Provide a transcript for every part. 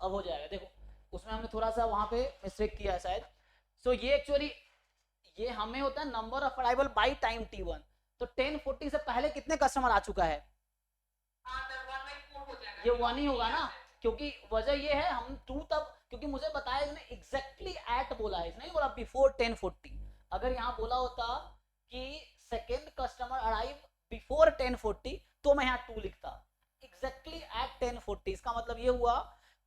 अब हो जाएगा, देखो उसमें हमने थोड़ा सा वहां पे मिस्टेक किया है शायद। सो ये एक्चुअली ये हमें होता है number of arrival by time t1। तो 10:40 से पहले कितने कस्टमर आ चुका है? ये 1 ही होगा ना, क्योंकि वजह ये है हम 2 तब, क्योंकि मुझे बताया इसने एग्जैक्टली एट बोला है, इसने नहीं बोला बिफोर 10:40। अगर यहाँ बोला होता कि सेकेंड कस्टमर अराइव बिफोर 10:40 तो मैं यहाँ 2 लिखता। एग्जैक्टली एट 10:40 इसका मतलब ये हुआ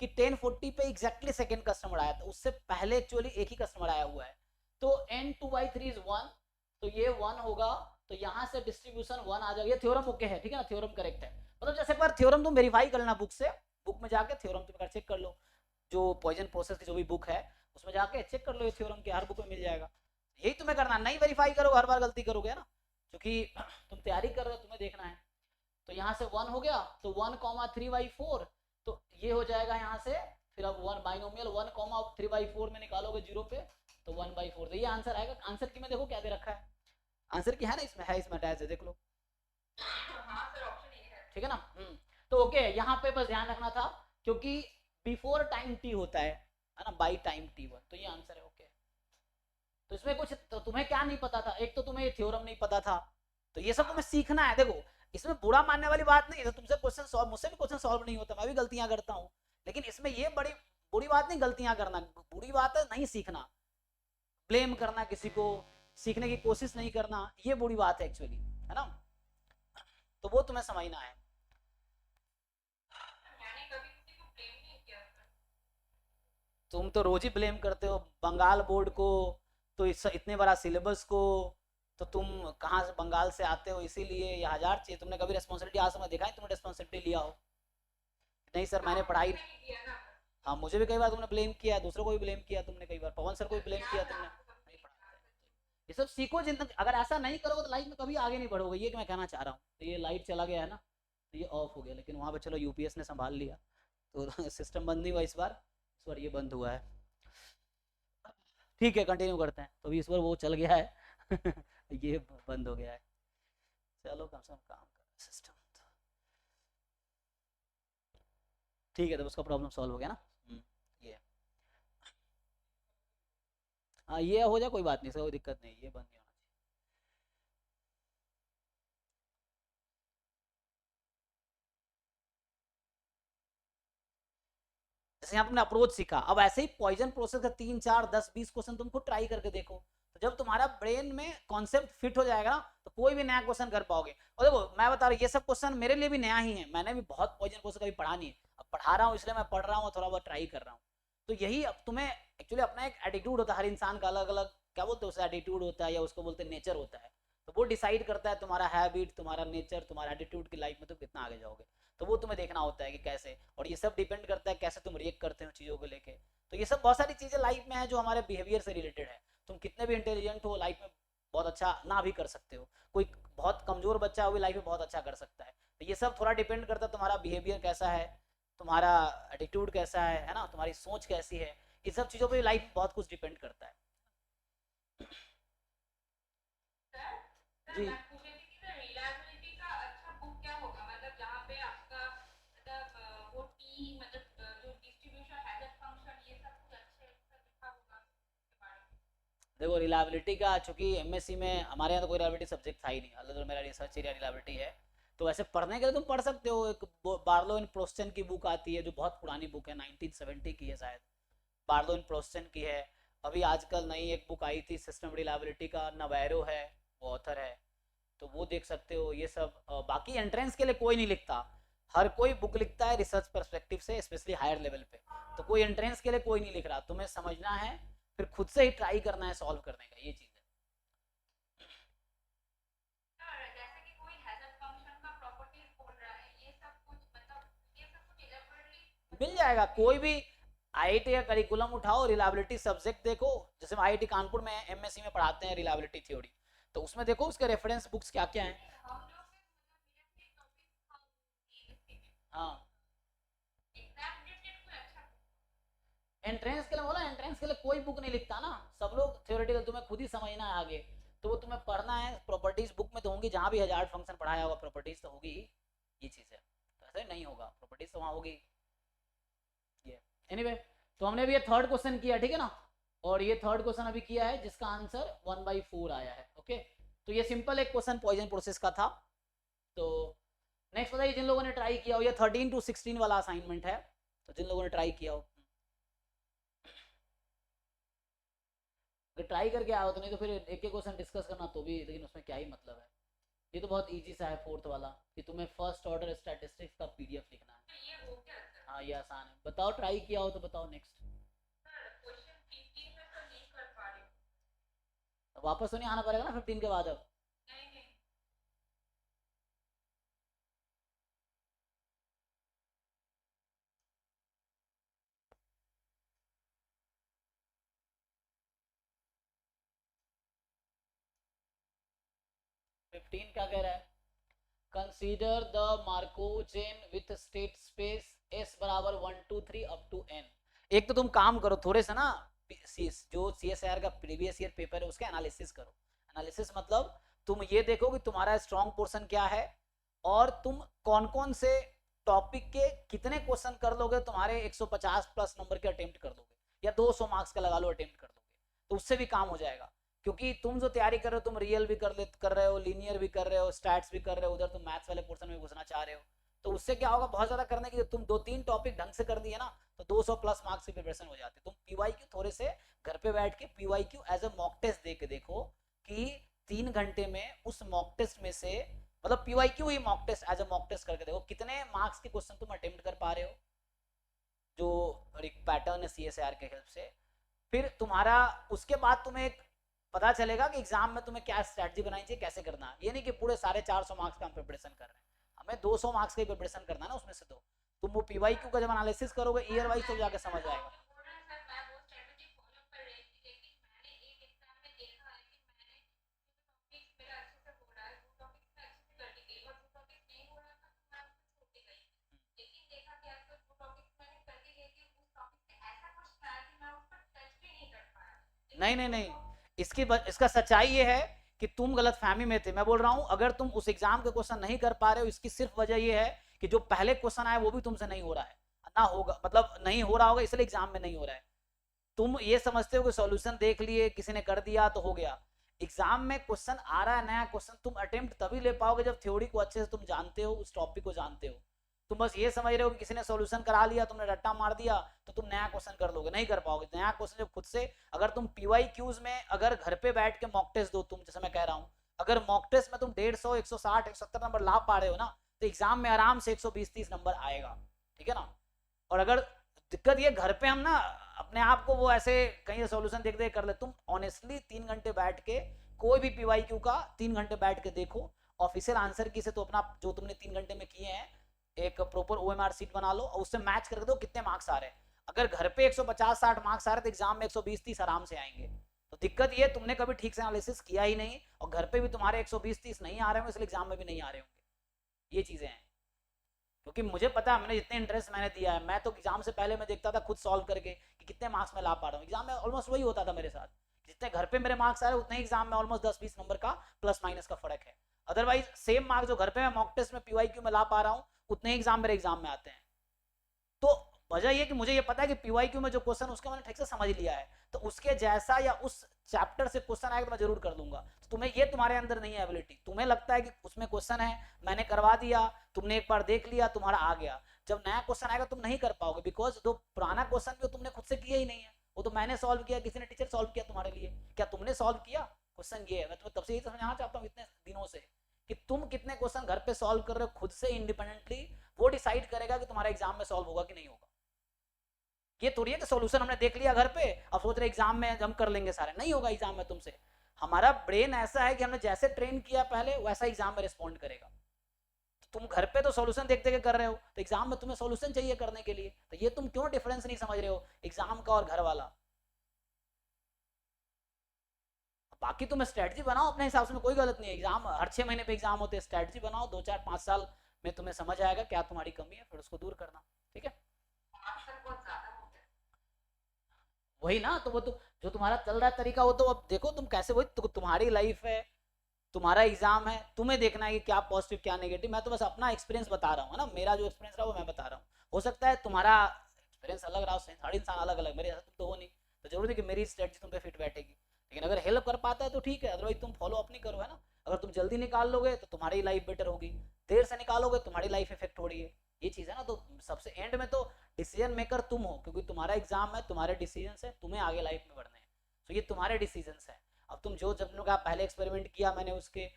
कि 10:40 पे एग्जैक्टली सेकेंड कस्टमर आया था, उससे पहले एक्चुअली एक ही कस्टमर आया हुआ है। तो n2/3 इज 1, तो ये 1 होगा, तो यहाँ से डिस्ट्रीब्यूशन 1 आ जाएगा। ये थ्योरम ओके है, ठीक है ना, थ्योरम करेक्ट है। मतलब जैसे पर थ्योरम तुम वेरीफाई कर लेना बुक से, बुक में जाके थ्योरम तुम चेक कर लो, जो पॉइजन प्रोसेस की जो भी बुक है उसमें जाके चेक कर लो, ये थ्योरम के हर बुक में मिल जाएगा। यही तुम्हें करना, नहीं वेरीफाई करो हर बार गलती करोगे ना, क्योंकि तुम तैयारी कर रहे हो, तुम्हें देखना है। तो यहाँ से 1 हो गया, तो 1,3/4, तो ये हो जाएगा यहाँ से। फिर अब 1 बाइनोमियल 1,3/4 में निकालोगे 0 पे, तो 1/4, तो ये आंसर आएगा। आंसर की में देखो क्या दे रखा है, आंसर की है ना, इसमें है, इसमें अटैच है, देख लो। ठीक है ना। तो ओके, यहाँ पे बस ध्यान रखना था, क्योंकि बिफोर टाइम टी होता है ना, बाई टाइम t1, तो ये आंसर है। ओके, तो इसमें कुछ तो तुम्हें क्या नहीं पता था, एक तो तुम्हें ये थ्योरम नहीं पता था, तो ये सब तुम्हें सीखना है। देखो इसमें बुरा मानने वाली बात नहीं है, तो तुमसे क्वेश्चन सॉल्व, मुझसे भी क्वेश्चन सॉल्व नहीं होता, मैं भी गलतियां करता हूँ, लेकिन इसमें ये बड़ी बुरी बात नहीं गलतियां करना, बुरी बात है नहीं सीखना, ब्लेम करना किसी को, सीखने की कोशिश नहीं करना, ये बुरी बात है एक्चुअली, है ना। तो वो तुम्हें समझना है। तुम तो रोज ही ब्लेम करते हो बंगाल बोर्ड को, तो इतने बड़ा सिलेबस को, तो तुम कहाँ से बंगाल से आते हो इसीलिए ये 1000 चाहिए। तुमने कभी रेस्पॉन्सिबिलिटी आज समय देखा है तुमने रेस्पॉन्सिबिलिटी लिया हो? नहीं सर मैंने पढ़ाई, हाँ मुझे भी कई बार तुमने ब्लेम किया, दूसरों को भी ब्लेम किया तुमने, कई बार पवन सर को भी ब्लेम किया तुमने, नहीं पढ़ा। ये सब सीखो जिंदगी, अगर ऐसा नहीं करोगे तो लाइफ में कभी आगे नहीं बढ़ोगे, ये मैं कहना चाह रहा हूँ। तो ये लाइट चला गया है ना, तो ये ऑफ हो गया, लेकिन वहाँ पे चलो यूपीएस ने संभाल लिया, तो सिस्टम बंद नहीं हुआ इस बार ये बंद हुआ है। ठीक है कंटिन्यू करते हैं, तो अभी इस बार वो चल गया है ये बंद हो गया है। चलो कम से कम काम कर सिस्टम, ठीक है, तो उसका प्रॉब्लम सॉल्व हो गया ना। ये हाँ ये हो जाए कोई बात नहीं सर, कोई दिक्कत नहीं, ये बंद नहीं होना चाहिए। जैसे यहाँ तुमने अप्रोच सीखा, अब ऐसे ही पॉइजन प्रोसेस का 3, 4, 10, 20 क्वेश्चन तुम खुद ट्राई करके देखो, तो जब तुम्हारा ब्रेन में कॉन्सेप्ट फिट हो जाएगा ना, तो कोई भी नया क्वेश्चन कर पाओगे। और देखो मैं बता रहा हूँ ये सब क्वेश्चन मेरे लिए भी नया ही है, मैंने भी बहुत पॉइजन प्रोसेस कभी पढ़ा नहीं है, अब पढ़ा रहा हूँ इसलिए मैं पढ़ रहा हूँ, थोड़ा बहुत ट्राई कर रहा हूँ। तो यही अब तुम्हें एक्चुअली अपना एक एटीट्यूड होता है, हर इंसान का अलग अलग क्या बोलते हैं उसे, एटीट्यूड होता है, या उसको बोलते हैं नेचर होता है, तो वो डिसाइड करता है तुम्हारा हैबिट, तुम्हारा नेचर, तुम्हारा एटीट्यूड की लाइफ में तुम कितना आगे जाओगे। तो वो तुम्हें देखना होता है कि कैसे, और ये सब डिपेंड करता है कैसे तुम रिएक्ट करते हो चीज़ों को लेके। तो ये सब बहुत सारी चीज़ें लाइफ में है जो हमारे बिहेवियर से रिलेटेड है। तुम कितने भी इंटेलिजेंट हो लाइफ में बहुत अच्छा ना भी कर सकते हो, कोई बहुत कमज़ोर बच्चा हो भी लाइफ में बहुत अच्छा कर सकता है। तो ये सब थोड़ा डिपेंड करता है तुम्हारा बिहेवियर कैसा है, तुम्हारा एटीट्यूड कैसा है ना, तुम्हारी सोच कैसी है, ये सब चीज़ों पर लाइफ में बहुत कुछ डिपेंड करता है। जी देखो रिलायबिलिटी का, चूंकि एमएससी में हमारे यहाँ तो कोई रिलायबिलिटी सब्जेक्ट था ही नहीं, अलग मेरा रिसर्च एरिया रिलायबिलिटी है। तो वैसे पढ़ने के लिए तुम पढ़ सकते हो, एक बार्लो एंड प्रोस्टन की बुक आती है जो बहुत पुरानी बुक है, 1970 की है शायद, बार्लो एंड प्रोस्टन की है। अभी आजकल नई एक बुक आई थी सिस्टम रिलायबिलिटी का, नवैरो है वो ऑथर है, तो वो देख सकते हो। ये सब बाकी एंट्रेंस के लिए कोई नहीं लिखता, हर कोई बुक लिखता है रिसर्च पर्सपेक्टिव से, स्पेशली हायर लेवल पे। तो कोई एंट्रेंस के लिए कोई नहीं लिख रहा, तुम्हें समझना है, फिर खुद से ही ट्राई करना है सॉल्व करने का, ये चीज़ है। मिल जाएगा कोई भी, आईआईटी का करिकुलम उठाओ, रिलायबिलिटी सब्जेक्ट देखो, जैसे हम आईआईटी कानपुर में एमएससी में पढ़ाते हैं रिलायबिलिटी थ्योरी, तो उसमें देखो उसके रेफरेंस बुक्स क्या क्या हैं। हाँ एंट्रेंस के लिए बोला, एंट्रेंस के लिए कोई बुक नहीं लिखता ना, सब लोग थ्योरेटिकल, तुम्हें खुद ही समझना है आगे, तो वो तुम्हें पढ़ना है। प्रॉपर्टीज बुक में तो होंगी, जहाँ भी हजार्ड फंक्शन पढ़ाया होगा प्रॉपर्टीज तो होगी ही, ये चीज़ है, तो ऐसे नहीं होगा, प्रॉपर्टीज तो वहाँ होगी। ये एनीवे तो हमने अभी ये थर्ड क्वेश्चन किया, ठीक है ना, और ये थर्ड क्वेश्चन अभी किया है जिसका आंसर 1/4 आया है। ओके, तो ये सिंपल एक क्वेश्चन पॉइजन प्रोसेस का था। तो नेक्स्ट बताइए जिन लोगों ने ट्राई किया हो, ये 13 to 16 वाला असाइनमेंट है, तो जिन लोगों ने ट्राई किया हो, अगर ट्राई करके आओ तो, नहीं तो फिर एक एक क्वेश्चन डिस्कस करना तो भी, लेकिन उसमें क्या ही मतलब है। ये तो बहुत इजी सा है फोर्थ वाला, कि तुम्हें फर्स्ट ऑर्डर स्टैटिस्टिक्स का पीडीएफ लिखना है। हाँ ये आसान है, बताओ ट्राई किया हो तो बताओ। नेक्स्ट वापस तो नहीं आना पड़ेगा ना 15 के बाद अब? 15 क्या कह रहा है? Consider the Markov chain with state space s बराबर 1 2 3 अप टू n। एक तो तुम काम करो थोड़े से ना, जो CSIR का प्रीवियस ईयर पेपर है उसके एनालिसिस करो। एनालिसिस मतलब तुम ये देखो कि तुम्हारा स्ट्रॉन्ग पोर्शन क्या है, और तुम कौन कौन से टॉपिक के कितने क्वेश्चन कर लोगे, तुम्हारे 150 प्लस नंबर के अटेम्प्ट कर दोगे, या 200 मार्क्स का लगा लो अटेम्प्ट कर दोगे, तो उससे भी काम हो जाएगा। क्योंकि तुम जो तैयारी कर रहे हो, तुम रियल भी कर रहे हो, लीनियर भी कर रहे हो, स्टैट्स भी कर रहे हो, उधर तुम मैथ्स वाले पोर्शन में घुसना चाह रहे हो, तो उससे क्या होगा, बहुत ज्यादा करने की, तुम 2-3 टॉपिक ढंग से कर दिए ना, तो 200 प्लस मार्क्स की प्रिपरेशन हो जाती है। तुम पीवाईक्यू थोड़े से घर पे बैठ के PYQ as a mock test दे के देखो कि 3 घंटे में उस मॉक टेस्ट में से, मतलब पीवाईक्यू ही mock test as a mock test करके देखो कितने मार्क्स के क्वेश्चन तुम अटेम्प्ट कर पा रहे हो, जो एक पैटर्न है CSIR के हेल्प से। फिर तुम्हारा उसके बाद तुम्हें एक पता चलेगा कि एग्जाम में तुम्हें क्या स्ट्रैटेजी बनानी चाहिए, कैसे करना है। ये नहीं कि पूरे 450 मार्क्स का हम प्रिपरेशन कर रहे हैं, हमें 200 मार्क्स का ही प्रिपरेशन करना है ना उसमें से। तो तुम वो पीवाईक्यू का जब एनालिसिस करोगे ईयर वाइज तो जाके समझ आएगा। नहीं नहीं नहीं, इसका सच्चाई ये है कि तुम गलत फहमी में थे। मैं बोल रहा हूं अगर तुम उस एग्जाम के क्वेश्चन नहीं कर पा रहे हो, इसकी सिर्फ वजह ये है कि जो पहले क्वेश्चन आया वो भी तुमसे नहीं हो रहा है, ना होगा, मतलब नहीं हो रहा होगा इसलिए एग्जाम में नहीं हो रहा है। तुम ये समझते हो कि सॉल्यूशन देख लिए, किसी ने कर दिया तो हो गया। एग्जाम में क्वेश्चन आ रहा है नया क्वेश्चन, तुम अटेम्प्ट तभी ले पाओगे जब थ्योरी को अच्छे से तुम जानते हो, उस टॉपिक को जानते हो। तुम बस ये समझ रहे हो कि किसी ने सॉल्यूशन करा लिया, तुमने रट्टा मार दिया तो तुम नया क्वेश्चन कर लोगे, नहीं कर पाओगे। नया क्वेश्चन जब खुद से, अगर तुम पीवाईक्यूज में अगर घर पे बैठ के मॉक टेस्ट दो, तुम जैसे मैं कह रहा हूँ, अगर मॉक टेस्ट में तुम 150 160 170 नंबर ला पा रहे हो ना, तो एग्जाम में आराम से 120-130 नंबर आएगा, ठीक है ना। और अगर दिक्कत ये घर पे हम ना अपने आप को वो ऐसे कहीं सॉल्यूशन देख देख कर ले, तुम ऑनेस्टली 3 घंटे बैठ के कोई भी पीवाईक्यू का 3 घंटे बैठ के देखो, ऑफिशियल आंसर की से तो अपना जो तुमने 3 घंटे में किए हैं एक प्रॉपर OMR सीट बना लो और उससे मैच करके दो कितने मार्क्स आ रहे हैं। अगर घर पे 150-60 मार्क्स आ रहे तो एग्जाम में 120-130 आराम से आएंगे। तो दिक्कत ये तुमने कभी ठीक से एनालिसिस किया ही नहीं, और घर पे भी तुम्हारे 120-130 नहीं आ रहे होंगे, इसलिए एग्जाम में भी नहीं आ रहे होंगे। ये चीजें हैं, क्योंकि मुझे पता है मैंने जितने इंटरेस्ट मैंने दिया है, मैं तो एग्जाम से पहले मैं देखता था खुद सॉल्व करके कि कितने मार्क्स में ला पा रहा हूँ। एग्जाम में ऑलमोस्ट वही होता था मेरे साथ, जितने घर पे मेरे मार्क्स आ रहे उतने एग्जाम में ऑलमोस्ट 10-20 नंबर का प्लस माइनस का फर्क है। अदरवाइज सेम मार्क्स जो घर पे मैं मॉक टेस्ट में पीवाईक्यू में ला पा रहा हूँ, उतने एग्जाम मेरे एग्जाम में आते हैं। तो वजह ये कि मुझे ये पता है कि पीवाईक्यू में जो क्वेश्चन उसके मैंने ठीक से समझ लिया है, तो उसके जैसा या उस चैप्टर से क्वेश्चन आएगा तो मैं जरूर कर लूंगा। तो तुम्हें ये तुम्हारे अंदर नहीं है एबिलिटी, तुम्हें लगता है कि उसमें क्वेश्चन है मैंने करवा दिया, तुमने एक बार देख लिया तुम्हारा आ गया। जब नया क्वेश्चन आएगा तुम नहीं कर पाओगे, बिकॉज जो पुराना क्वेश्चन भी तुमने खुद से किया ही नहीं है, वो तो मैंने सॉल्व किया, किसी ने टीचर सॉल्व किया तुम्हारे लिए। क्या तुमने सॉल्व किया क्वेश्चन? ये है, मैं तुम्हें तब से यही समझाना चाहता हूँ इतने दिनों से, कि तुम कितने क्वेश्चन घर पे सॉल्व कर रहे हो खुद से इंडिपेंडेंटली, वो डिसाइड करेगा कि तुम्हारा एग्जाम में सॉल्व होगा कि नहीं होगा। ये थोड़ी है कि सॉल्यूशन हमने देख लिया घर पे अब सोच रहे एग्जाम में हम कर लेंगे सारे, नहीं होगा एग्जाम में तुमसे। हमारा ब्रेन ऐसा है कि हमने जैसे ट्रेन किया पहले वैसा एग्जाम में रिस्पॉन्ड करेगा। तो तुम घर पे तो सॉल्यूशन देख देख कर रहे हो, तो एग्जाम में तुम्हें सॉल्यूशन चाहिए करने के लिए, तो ये तुम क्यों डिफरेंस नहीं समझ रहे हो एग्जाम का और घर वाला। बाकी तुम स्ट्रेटजी बनाओ अपने हिसाब से, कोई गलत नहीं है। एग्जाम हर 6 महीने पे एग्जाम होते हैं, स्ट्रेटजी बनाओ, 2 4 5 साल में तुम्हें समझ आएगा क्या तुम्हारी कमी है, फिर उसको दूर करना, ठीक है। वही ना, तो वो तो जो तुम्हारा चल रहा है तरीका, वो तो अब देखो तुम कैसे, वही तो तुम्हारी लाइफ है, तुम्हारा एग्जाम है, तुम्हें देखना है कि क्या पॉजिटिव क्या नेगेटिव। मैं तो बस अपना एक्सपीरियंस बता रहा हूँ ना, मेरा जो एक्सपीरियंस रहा वो मैं बता रहा हूँ। हो सकता है तुम्हारा प्रेफरेंस अलग रहा, हर इंसान अलग अलग, मेरे जैसा तुम तो हो नहीं, तो जरूरी है कि मेरी स्ट्रेटजी तुम पे फिट बैठेगी। लेकिन अगर हेल्प कर पाता है तो ठीक है, अदरवाइज तुम फॉलो अप नहीं करो, है ना। अगर तुम जल्दी निकाल लोगे तो तुम्हारी लाइफ बेटर होगी, देर से निकालोगे तुम्हारी लाइफ इफेक्ट हो रही है, ये चीज़ है ना। तो सबसे एंड में तो डिसीजन मेकर तुम हो, क्योंकि तुम्हारा एग्जाम है, तुम्हारे डिसीजन है, तुम्हें आगे लाइफ में बढ़ने हैं, तो ये तुम्हारे डिसीजन है। अब तुम जो जब लोग आप पहले एक्सपेरिमेंट किया, मैंने उसके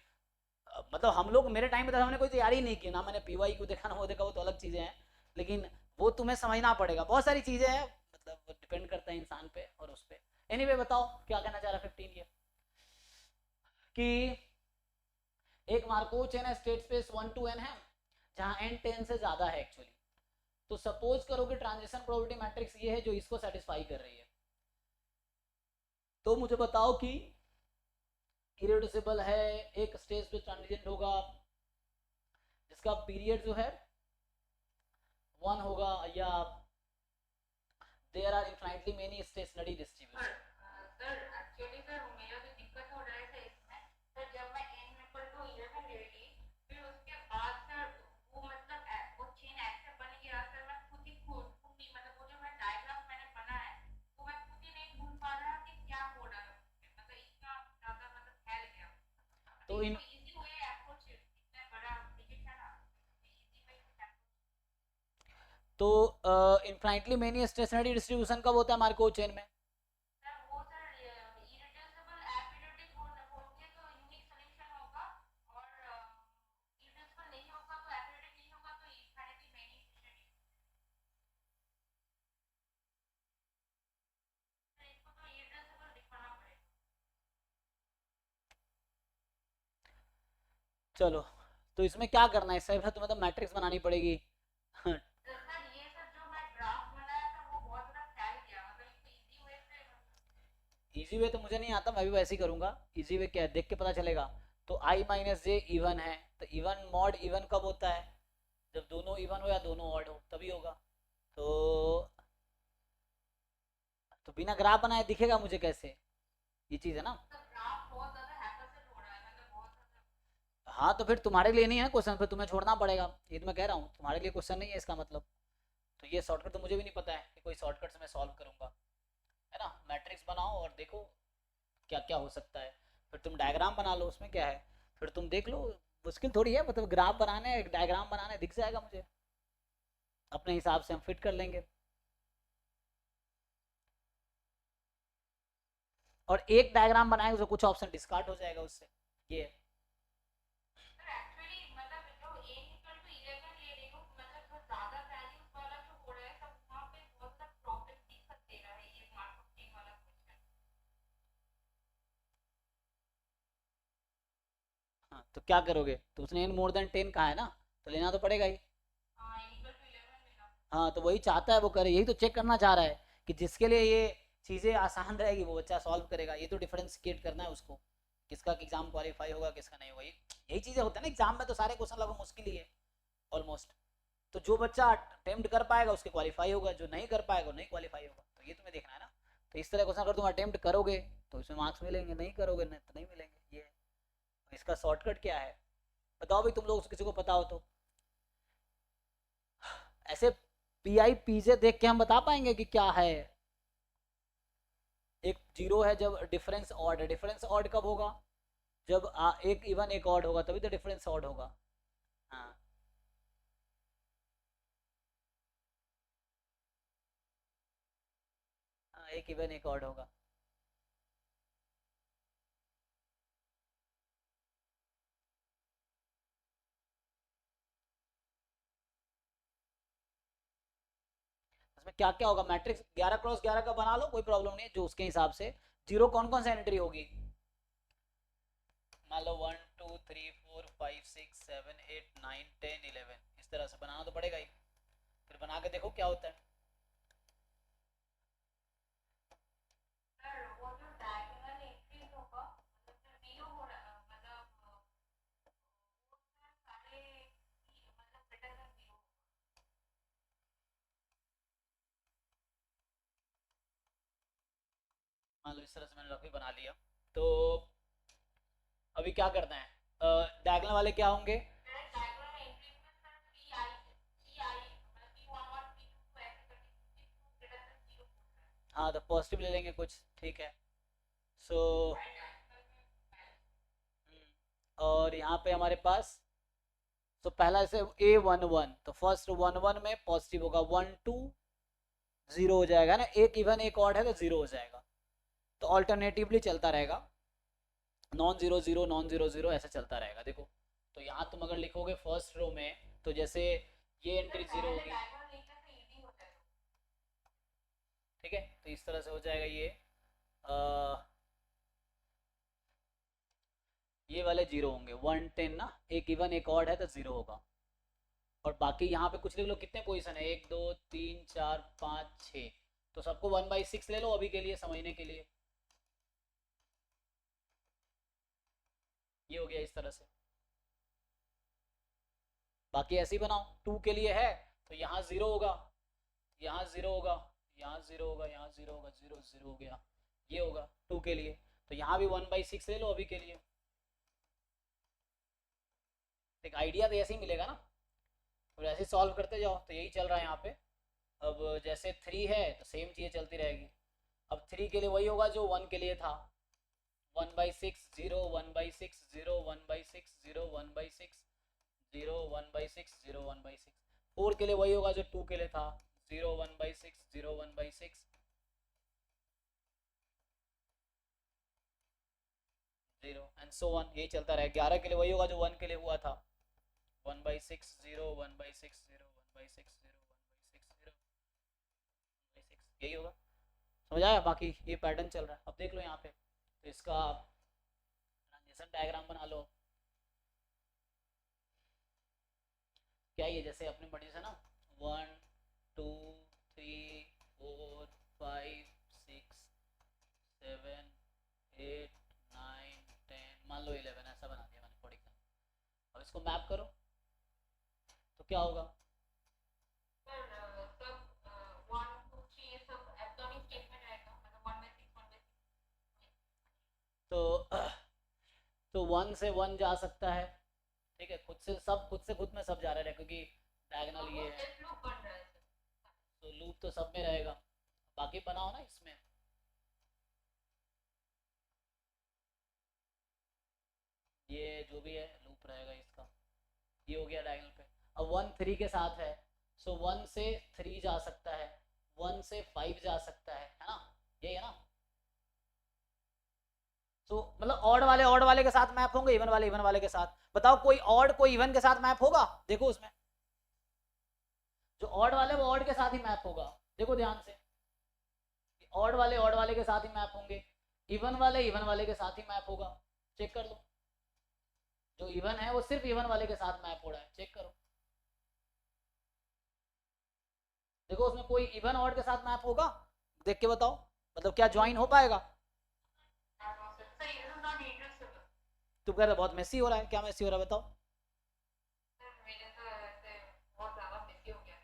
मतलब हम लोग मेरे टाइम में तो हमने कोई तैयारी नहीं की ना, मैंने पीवाई क्यों देखा ना वो देखा, वो तो अलग चीज़ें हैं, लेकिन वो तुम्हें समझना पड़ेगा, बहुत सारी चीज़ें हैं, मतलब डिपेंड करता है इंसान पे और उस पर। एनीवे बताओ क्या कहना चाह रहा 15 ये कि एक मार्कोव चेन है, स्टेट स्पेस 1 to n है, जहां n 10 से ज्यादा है एक्चुअली। तो सपोज करो कि ट्रांजिशन प्रोबेबिलिटी मैट्रिक्स ये है जो इसको सेटिस्फाई कर रही है, तो मुझे बताओ कि इरिड्यूसिबल है, एक स्टेज पे ट्रांजिशन होगा जिसका पीरियड जो है 1 होगा, या there are infinitely many stationary distribution. Sir actually sir मेरा जो दिक्कत हो रहा है सर इसमें, सर जब मैं n इक्वल टू 11 ले ली, फिर उसके बाद सर वो मतलब वो चेन ऐसे बन गया सर, मैं खुद ही मतलब वो जो मैं डायग्राम मैंने बना है वो मैं खुद ही नहीं ढूंढ पा रहा कि क्या हो रहा है उसमें, मतलब इतना ज्यादा मतलब फैल गया। तो इन इसको इजी वे अप्रोच इतना बड़ा प्रोजेक्ट है ना, इजी वे तो इनफाइनाइटली मेनी स्टेशनरी डिस्ट्रीब्यूशन कब होता है मार्कोव चेन में? सर वो सर इरिड्यूसिबल एपिडियोटिक होंगे तो यूनिक सॉल्यूशन होगा, और इरिड्यूसिबल नहीं होगा तो एपिडियोटिक नहीं होगा तो इनफाइनाइटली मेनी स्टेशनरी। सर इसको तो इरिड्यूसिबल दिखाना पड़ेगा। चलो, तो इसमें क्या करना है, इससे तुम्हें तो मैट्रिक्स बनानी पड़ेगी। सर ये सर जो मैं ड्राफ्ट बनाया था वो बहुत ज्यादा फैल गया, मतलब इसको इजी वे से इजी वे तो मुझे नहीं आता, मैं भी वैसे ही करूंगा। इजी वे क्या है देख के पता चलेगा। तो आई माइनस जे इवन है, तो इवन मॉड इवन कब होता है? जब दोनों इवन हो या दोनों ऑड हो तभी होगा। तो बिना ग्राफ बनाए दिखेगा मुझे कैसे, ये चीज़ है ना। ड्राफ्ट बहुत ज्यादा हैकर से हो रहा है, मतलब बहुत ज्यादा। हाँ तो फिर तुम्हारे लिए नहीं है क्वेश्चन, फिर तुम्हें छोड़ना पड़ेगा, ये तो मैं कह रहा हूँ, तुम्हारे लिए क्वेश्चन नहीं है इसका मतलब। तो ये शॉर्टकट तो मुझे भी नहीं पता है कि कोई शॉर्टकट से मैं सॉल्व करूंगा, है ना। मैट्रिक्स बनाओ और देखो क्या क्या हो सकता है, फिर तुम डायग्राम बना लो, उसमें क्या है, फिर तुम देख लो। मुश्किल थोड़ी है, मतलब ग्राफ बनाने डायग्राम बनाने दिख जाएगा मुझे, अपने हिसाब से हम फिट कर लेंगे। और एक डायग्राम बनाएंगे तो कुछ ऑप्शन डिस्कार्ड हो जाएगा उससे, ये है। सर एक्चुअली मतलब जो a इक्वल टू 11 ले रही हूँ, मतलब जो ज्यादा वैल्यूज वाला जो हो रहा है सब वहाँ पे बहुत सा प्रॉब्लम दिक्कत दे रहा है ये मार्केटिंग वाला क्वेश्चन। हाँ तो क्या करोगे, तो उसने n मोर देन 10 कहा है ना, तो लेना तो पड़ेगा ही। हाँ इक्वल टू 11 लेना। हाँ तो वही चाहता है वो करे, यही तो चेक करना चाह रहा है कि जिसके लिए ये चीज़ें आसान रहेगी वो बच्चा सॉल्व करेगा, ये तो डिफरेंशिएट करना है उसको, किसका एग्जाम क्वालिफाई होगा किसका नहीं होगा, यही चीज़ें होता है ना एग्जाम में, तो सारे क्वेश्चन लगभग मुश्किल ही है ऑलमोस्ट। तो जो बच्चा अटेम्प्ट कर पाएगा उसके क्वालिफाई होगा, जो नहीं कर पाएगा वो नहीं क्वालिफाई होगा, तो ये तुम्हें देखना है ना। तो इस तरह क्वेश्चन अगर तुम अटेम्प्ट करोगे तो इसमें मार्क्स मिलेंगे, नहीं करोगे नहीं तो नहीं मिलेंगे, ये है। तो इसका शॉर्टकट क्या है बताओ भाई, तुम लोग किसी को पता हो तो। ऐसे पी आई पीजे देख के हम बता पाएंगे कि क्या है। एक जीरो है जब डिफरेंस ऑड है, डिफरेंस ऑड कब होगा, जब एक इवन एक ऑड होगा तभी तो डिफरेंस ऑड होगा। हाँ हाँ, एक इवन एक ऑड होगा। उसमें क्या क्या होगा, मैट्रिक्स 11 क्रॉस 11 का बना लो, कोई प्रॉब्लम नहीं है, जो उसके हिसाब से जीरो कौन कौन सा एंट्री होगी, मान लो 1 2 3 4 5 6 7 8 9 10 11, इस तरह से बनाना तो पड़ेगा ही, फिर बना के देखो क्या होता है। सर वो जो डायगोनल एंट्रीज होगा मतलब जो जीरो हो रहा मतलब वो सर सारे मतलब ग्रेटर देन जीरो। मान लो इस तरह से मैंने रफी बना लिया, तो अभी क्या करना है, डायगोनल वाले क्या होंगे, सर डायगोनल एंट्रीज में सर पी आई मतलब p11 p22 ऐसे करके हाँ तो पॉजिटिव ले लेंगे कुछ, ठीक है। सो और यहाँ पे हमारे पास, तो पहला से A11, तो फर्स्ट 1 1 में पॉजिटिव होगा, 1 2 0 हो जाएगा ना, एक इवन एक ऑड है तो 0 हो जाएगा। तो ऑल्टरनेटिवली चलता रहेगा, non zero zero non zero zero ऐसे चलता रहेगा। देखो तो यहाँ तुम अगर लिखोगे फर्स्ट रो में, तो जैसे ये एंट्री 0 होगी, ठीक है, तो इस तरह से हो जाएगा ये ये वाले 0 होंगे, 1 10 ना, एक इवन एक ऑड है तो 0 होगा। और बाकी यहाँ पे कुछ लिख लो, कितने पोजीशन है, 1 2 3 4 5 6, तो सबको 1/6 ले लो अभी के लिए, समझने के लिए। ये हो गया इस तरह से। बाकी ऐसे ही बनाओ, 2 के लिए है तो यहाँ 0 होगा, यहाँ 0 होगा, यहाँ 0 होगा, यहाँ 0 होगा, 0 0 हो गया, ये होगा 2 के लिए। तो यहाँ भी 1/6 ले लो अभी के लिए। एक आइडिया तो ऐसे ही मिलेगा ना, और ऐसे सॉल्व करते जाओ, तो यही चल रहा है यहाँ पे। अब जैसे 3 है तो सेम चीज़ें चलती रहेगी। अब 3 के लिए वही होगा जो 1 के लिए था, 1/6 0 1/6 0 1/6 0 1/6 0 1/6 0 1/6। 4 के लिए वही होगा जो 2 के लिए था, 0 1/6 0 1/6 0 एंड सो ऑन, यही चलता रहेगा। 11 के लिए वही होगा जो 1 के लिए हुआ था, 1/6 0 1/6 0 1/6 0 1/6 0 1/6, यही होगा। समझ आया? बाकी ये पैटर्न चल रहा है। अब देख लो यहाँ पे, तो इसका ट्रांजिशन डायग्राम बना लो। क्या ये जैसे अपनी मर्जी से ना, 1 2 3 4 5 6 7 8 9 10, मान लो 11, ऐसा बना दिया मैंने प्रोडिक्शन। अब इसको मैप करो तो क्या होगा, तो तो 1 से 1 जा सकता है, ठीक है, खुद से सब, खुद से खुद में सब जा रहा है क्योंकि डायगोनल ये है, तो लूप तो सब में रहेगा। बाकी बनाओ ना इसमें, ये जो भी है लूप रहेगा इसका। ये हो गया डायगोनल पे। अब 1 3 के साथ है, सो 1 से 3 जा सकता है, 1 से 5 जा सकता है ना, यही है ना। तो मतलब ऑड वाले के साथ मैप होंगे, इवन वाले के साथ। बताओ कोई ऑड कोई इवन के साथ मैप होगा, देखो उसमें जो ऑड वाले वो ऑड के साथ ही मैप होगा, देखो ध्यान से, ऑड वाले के साथ ही मैप होंगे, इवन वाले के साथ ही मैप होगा। चेक कर लो, जो इवन है वो सिर्फ इवन वाले के साथ मैप हो रहा है, चेक करो। देखो उसमें कोई इवन ऑड के साथ मैप होगा, देख के बताओ, मतलब क्या ज्वाइन हो पाएगा। तुम कह रहे बहुत मेसी हो रहा है, क्या मेसी हो रहा है बताओ।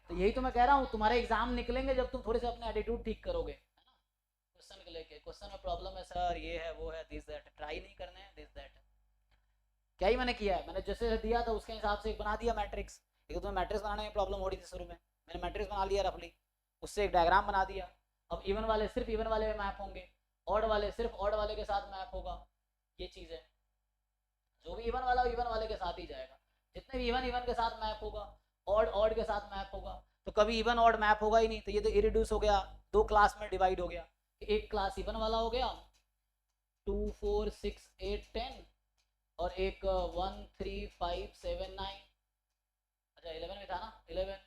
तो यही तो मैं कह रहा हूँ, तुम्हारे एग्जाम निकलेंगे जब तुम थोड़े से अपने एटीट्यूड ठीक करोगे, है ना। क्वेश्चन को लेके, क्वेश्चन में प्रॉब्लम है सर, ये है वो है, दिस दैट, ट्राई नहीं करने हैं, दिस दैट। क्या ही मैंने किया है, मैंने जैसे दिया था उसके हिसाब से एक बना दिया मैट्रिक्स। एक तो तुम्हें मैट्रिक्स बनाने में प्रॉब्लम हो रही थी शुरू में, मैंने मैट्रिक्स बना लिया रफली, उससे एक डायग्राम बना दिया। अब इवन वाले सिर्फ इवन वाले में मैप होंगे, ऑड वाले सिर्फ ऑड वाले के साथ मैप होगा, ये चीज़ है। जो भी इवन वाला इवन वाले के साथ ही जाएगा, जितने भी इवन के साथ मैप होगा, ऑड ऑड के साथ मैप होगा। तो कभी इवन ऑड मैप होगा ही नहीं, तो ये तो इरिड्यूस हो गया, दो क्लास में डिवाइड हो गया। एक क्लास इवन वाला हो गया 2 4 6 8 10, और एक 1 3 5 7 9, अच्छा 11 में था ना 11,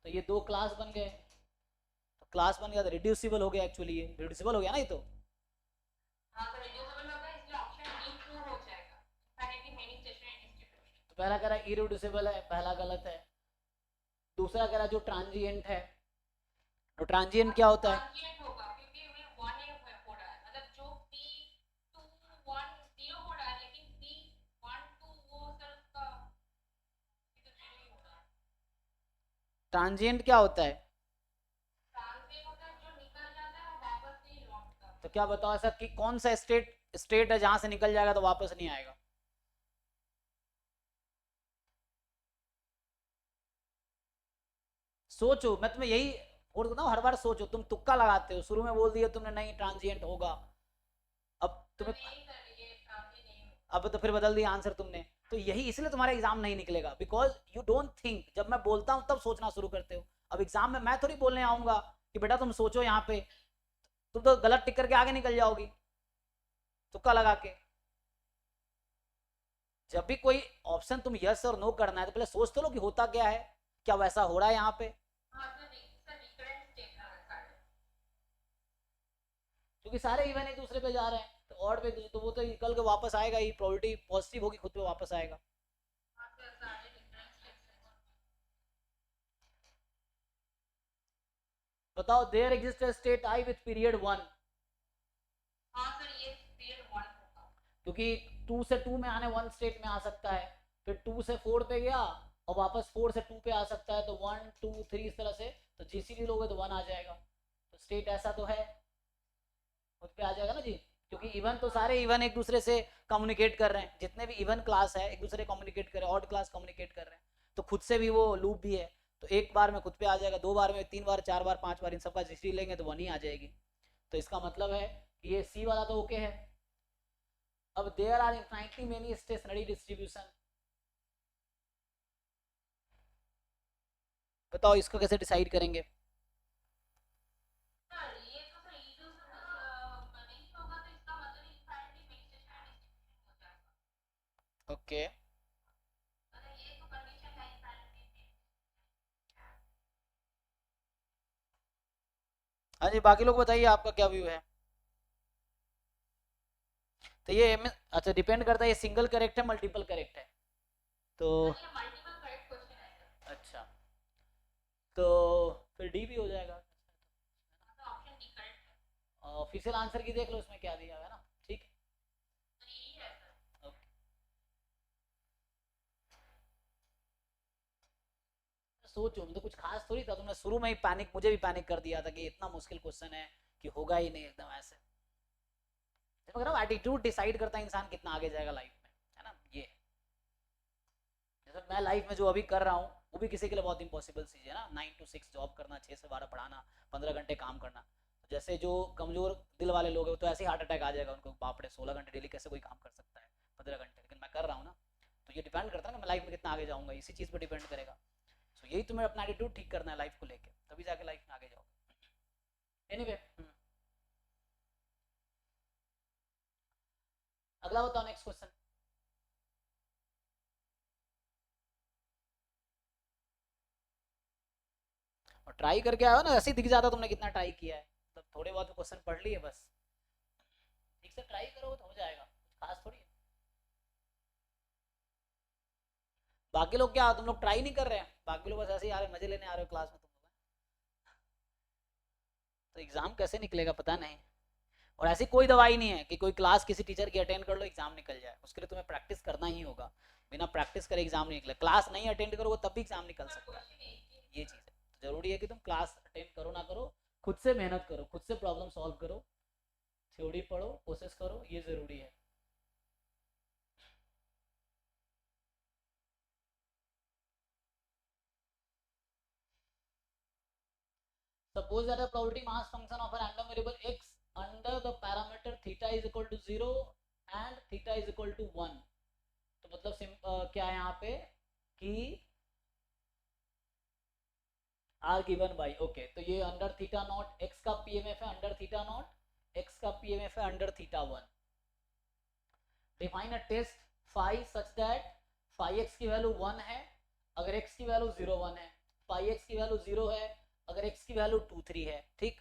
तो ये दो क्लास बन गए। तो क्लास बन गया तो रिड्यूसिबल हो गया, एक्चुअली ये रिड्यूसिबल हो गया ना ये तो। तो पहला कह रहा है इरिड्यूसिबल है, पहला गलत है। दूसरा कह रहा है जो ट्रांजिएंट है, तो ट्रांजिएंट क्या होता है, ट्रांजिएंट क्या होता है, तो क्या बताओ ऐसा कि कौन सा स्टेट है जहां से निकल जाएगा तो वापस नहीं आएगा। सोचो, मैं तुम्हें यही और ना हर बार सोचो, तुम तुक्का लगाते हो, शुरू में बोल दिया तुमने नहीं ट्रांजिएंट होगा, अब तुम्हें नहीं सर ये काफी नहीं हो। अब तो फिर बदल दिया आंसर तुमने, तो यही इसलिए तुम्हारा एग्जाम नहीं निकलेगा, बिकॉज यू डोंट थिंक, जब मैं बोलता हूं तब सोचना शुरू करते हो। अब एग्जाम में मैं थोड़ी बोलने आऊंगा कि बेटा तुम सोचो यहाँ पे, तुम तो गलत टिक करके आगे निकल जाओगी तुक्का लगा के। जब भी कोई ऑप्शन तुम यस और नो करना है तो पहले सोच तो लो कि होता क्या है, क्या वैसा हो रहा है यहाँ पे, हाँ सर रिकरेंट स्टेट है सारे। क्योंकि सारे इवन एक दूसरे पे जा रहे हैं, तो और पे तो वो तो कल के वापस आएगा ही, प्रोबेबिलिटी पॉजिटिव होगी खुद पे वापस आएगा। हाँ सर सारे रिकरेंट स्टेट है। बताओ, there exist state I with period 1, हाँ सर ये पीरियड 1 होगा। क्योंकि 2 से 2 में आने 1 स्टेट में आ सकता है, फिर 2 से 4 पे गया और वापस 4 से 2 पे आ सकता है, तो 1 2 3 इस तरह से, तो जीसीडी लोगे तो 1 आ जाएगा, तो स्टेट ऐसा तो है, खुद पे आ जाएगा ना जी, क्योंकि इवन तो सारे इवन एक दूसरे से कम्युनिकेट कर रहे हैं, जितने भी इवन क्लास है एक दूसरे कम्युनिकेट कर रहे हैं, ऑड क्लास कम्युनिकेट कर रहे हैं, तो खुद से भी वो लूप भी है, तो एक बार में खुद पे आ जाएगा, 2 बार में, 3 बार, 4 बार, 5 बार, इन सबका जीसीडी लेंगे तो 1 ही आ जाएगी, तो इसका मतलब है कि ये सी वाला तो ओके है। अब there are infinitely many stationary distribution, बताओ इसको कैसे डिसाइड करेंगे। सर ये तो सर ई जो नहीं होगा तो इसका मतलब इनफाइनाइटली मेनी स्टेशनरी डिस्ट्रीब्यूशन हो जाएगा। ओके, अगर ये तो कंडीशन है इनफाइनाइटली। हाँ जी, बाकी लोग बताइए आपका क्या व्यू है। तो ये अच्छा डिपेंड करता है ये सिंगल करेक्ट है मल्टीपल करेक्ट है, तो सर ये मल्टीपल करेक्ट क्वेश्चन है सर। अच्छा, तो फिर डी भी हो जाएगा, तो ऑप्शन डी करेक्ट है। ऑफिशियल आंसर की देख लो उसमें क्या दिया है ना, ठीक है, सर यही है सर। ओके। सोचो मतलब कुछ खास थोड़ी था, तुमने शुरू में ही पैनिक, मुझे भी पैनिक कर दिया था कि इतना मुश्किल क्वेश्चन है कि होगा ही नहीं एकदम ऐसे, मतलब एटीट्यूड डिसाइड करता है इंसान कितना आगे जाएगा लाइफ में, है ना ये, जैसे मैं लाइफ में जो अभी कर रहा हूँ वो भी किसी के लिए बहुत इम्पॉसिबल चीज़ है ना, 9 to 6 जॉब करना, 6 से 12 पढ़ाना, 15 घंटे काम करना, जैसे जो कमजोर दिल वाले लोग हैं तो ऐसे ही हार्ट अटैक आ जाएगा उनको, बाप रे 16 घंटे डेली कैसे कोई काम कर सकता है, 15 घंटे, लेकिन मैं कर रहा हूँ ना, तो ये डिपेंड करता है ना मैं लाइफ में कितना आगे जाऊँगा, इसी चीज़ पर डिपेंड करेगा, सो यही तुम्हें अपना एटीट्यूड ठीक करना है लाइफ को लेकर, तभी जाके लाइफ में आगे जाओगे। एनीवे अगला बताओ, नेक्स्ट क्वेश्चन। और ट्राई करके आया हो ना, ऐसे ही दिख जाता तुमने कितना ट्राई किया है, मतलब थोड़े बहुत क्वेश्चन पढ़ लिए बस, ठीक से ट्राई करो तो हो जाएगा, कुछ खास थोड़ी है। बाकी लोग क्या, तुम लोग ट्राई नहीं कर रहे हैं, बाकी लोग बस ऐसे ही आ रहे मजे लेने आ रहे हो क्लास में तुम लोग, तो एग्जाम कैसे निकलेगा पता नहीं। और ऐसी कोई दवाई नहीं है कि कोई क्लास किसी टीचर की अटेंड कर लो एग्जाम निकल जाए, उसके लिए तुम्हें प्रैक्टिस करना ही होगा, बिना प्रैक्टिस करे एग्जाम नहीं निकले, क्लास नहीं अटेंड करोगे तब भी एग्जाम निकल सकता है, ये चीज़ है, तो जरूरी है कि तुम क्लास अटेंड करो ना करो, खुद से मेहनत करो, खुद से प्रॉब्लम सॉल्व करो, थ्योरी पढ़ो, कोशिश करो, ये जरूरी है। Suppose that the probability mass function of a random variable x under the parameter theta is equal to 0 and theta is equal to 1, तो मतलब क्या है यहाँ पे कि r गिवन बाई, ओके, तो ये अंडर थीटा नॉट x का पीएमएफ है, अंडर थीटा नॉट x का पीएमएफ है under theta 1, define a test phi such that phi x की वैल्यू 1 है अगर x की वैल्यू 0 1 है, फाई x की वैल्यू 0 है अगर x की वैल्यू 2 3 है, ठीक,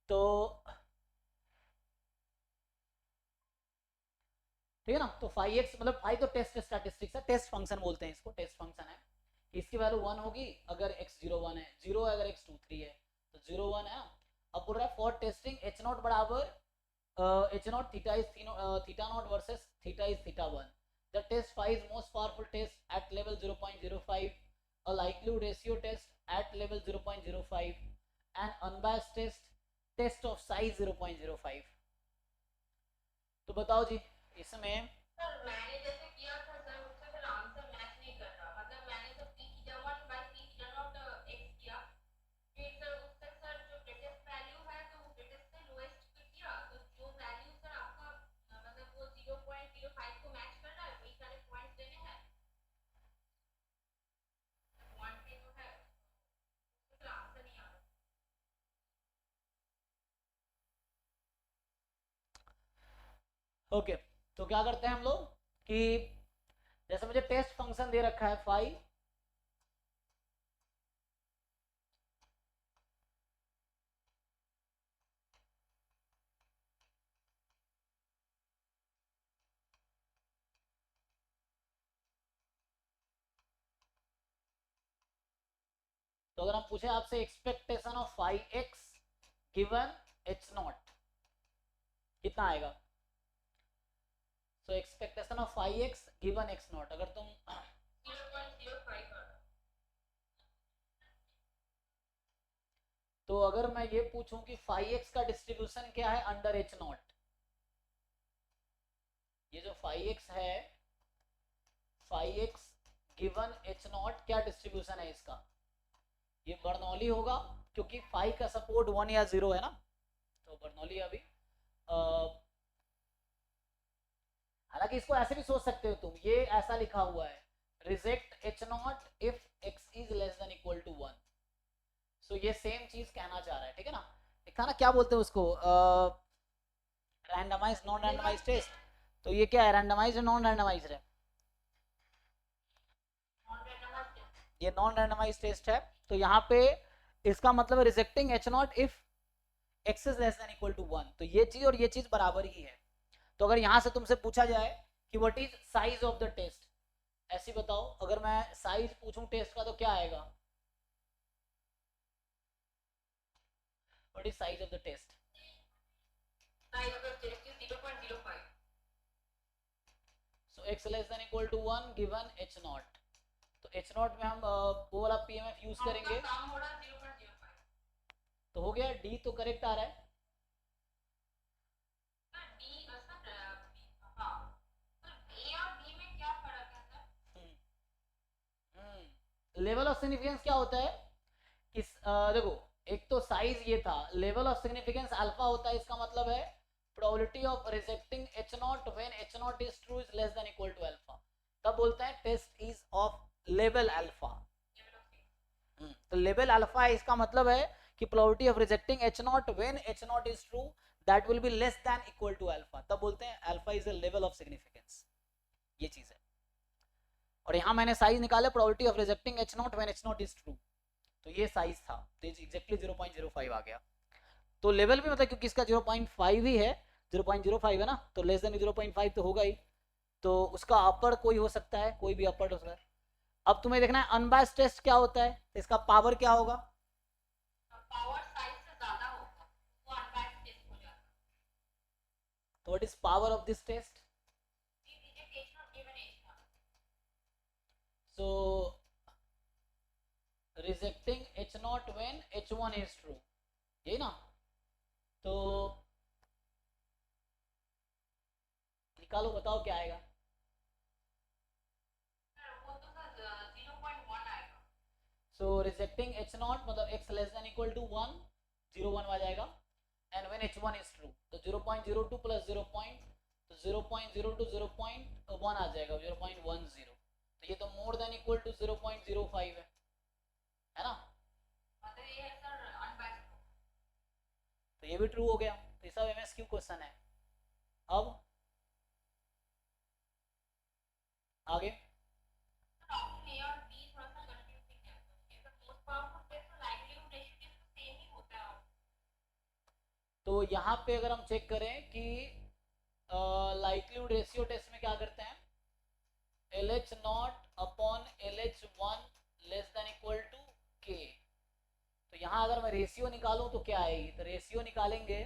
तो ठीक है ना, तो फाई एक्स मतलब फाई तो टेस्ट स्टैटिस्टिक्स है, टेस्ट फंक्शन बोलते हैं इसको, टेस्ट फंक्शन है, इसकी वैल्यू 1 होगी अगर x 0 1 है, 0 है अगर x 2 3 है, तो 0 1 है। अब बोल रहा है फॉर टेस्टिंग h नॉट बराबर h not theta is theta not versus theta is theta 1, the test phi is most powerful test at level 0.05, a likelihood ratio test at level 0.05 and unbiased test of size 0.05, तो बताओ जी इसमें, sir मैंने जैसे किया था sir उससे फिर answer match नहीं कर रहा, मतलब मैंने तो p की जगह 1 बाय ओके तो क्या करते हैं हम लोग कि जैसे मुझे टेस्ट फंक्शन दे रखा है फाइव, तो अगर हम पूछे आपसे expectation of five x given H not कितना आएगा, so expectation of five x given x not अगर तुम 0.05 तो अगर मैं ये पूछूं कि फाइव एक्स का डिस्ट्रीब्यूशन क्या है अंडर एच नॉट, ये जो फाइव एक्स है five x given H not क्या डिस्ट्रीब्यूशन है इसका, ये बर्नौली होगा क्योंकि फाइव का सपोर्ट 1 या 0 है ना, तो बर्नौली अभी हालांकि इसको ऐसे भी सोच सकते हो तुम, ये ऐसा लिखा हुआ है reject H not if X is less than equal to 1, so ये सेम चीज कहना चाह रहा है, ठीक है ना। लिखा ना क्या बोलते हैं उसको, रैंडमाइज नॉन रैंडमाइज टेस्ट, तो ये क्या है रैंडमाइज नॉन रैंडमाइज है, ये नॉन रैंडमाइज टेस्ट है, तो यहाँ पे इसका मतलब rejecting H not if X is less than equal to 1, तो ये चीज और ये चीज बराबर ही है। तो अगर यहाँ से तुमसे पूछा जाए कि what is size of the test, ऐसी बताओ अगर मैं साइज पूछूं टेस्ट का तो क्या आएगा, what is size of the test, size of the test is 0.05 so X less than equal to 1 given H not, तो एच नॉट में हम वो वाला पीएमएफ यूज करेंगे, काम हो रहा है 0.05 तो हो गया डी तो करेक्ट आ रहा है। सर डी सर हाँ सर ए और बी में क्या फर्क है सर लेवल ऑफ सिग्निफिकेंस क्या होता है, इस देखो एक तो साइज ये था, लेवल ऑफ सिग्निफिकेंस अल्फा होता है, इसका मतलब है probability of rejecting H not when H not is true is less than equal to alpha, तब बोलते हैं test is of level alpha. तो लेवल अल्फा है इसका मतलब है कि probability of rejecting H not when H not is true that will be less than equal to alpha, तब बोलते हैं alpha is a level of significance, ये चीज है। और यहाँ मैंने साइज निकाला probability of rejecting H not when H not is true, तो ये साइज था, तो एग्जैक्टली 0.05 आ गया। तो लेवल भी मतलब क्योंकि इसका 0.5 ही है, 0.05 है ना, तो लेस देन 0.5 तो होगा ही, तो उसका अपर कोई हो सकता है, कोई भी अपर हो सकता है। अब तुम्हें देखना है अनबायस्ड टेस्ट क्या होता है, तो इसका पावर क्या होगा, पावर साइज से ज्यादा होगा वो अनबायस्ड टेस्ट हो जाता तो what is power of this test, है reject H not given H not so rejecting H not when h1 is true, यही ना, तो निकालो बताओ क्या आएगा, सर वो तो सर 0.1 आएगा सो रिजेक्टिंग एच नॉट मतलब x less than equal to 1 0 1 आ जाएगा, and when h1 is true तो 0.02 प्लस 0. तो 0.02 0.1 आ जाएगा 0.10, तो ये तो मोर देन इक्वल टू 0.05 है ना, मतलब ये है सर अनबायस्ड तो ये भी ट्रू हो गया, तो ये सब एमएसक्यू क्वेश्चन है। अब आगे ऑप्शन ए और बी थोड़ा सा कंफ्यूजिंग है ये तो मोस्ट पावरफुल टेस्ट और लाइवलीहुड रेशियो टेस्ट तो सेम ही होता है तो यहाँ पे अगर हम चेक करें कि लाइक्लीहुड रेशियो टेस्ट में क्या करते हैं, LH not upon LH1 less than equal to K, तो यहाँ अगर मैं रेशियो निकालूं तो क्या आएगी, तो रेशियो निकालेंगे,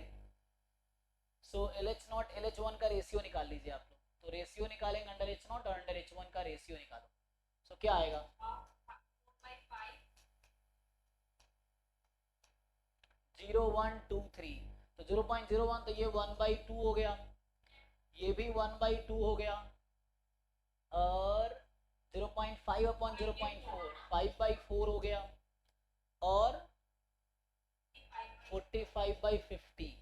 सो LH नॉट LH1 का रेशियो निकाल लीजिए आप लोग, तो रेशियो निकालेंगे अंडर H नॉट और अंडर H1 का रेशियो निकालो, सो क्या आएगा 0.123, तो 0.01 तो ये 1/2 हो गया, ये भी 1/2 हो गया, और 0.5 अपॉन 0.4 5/4 हो गया, और 45/50,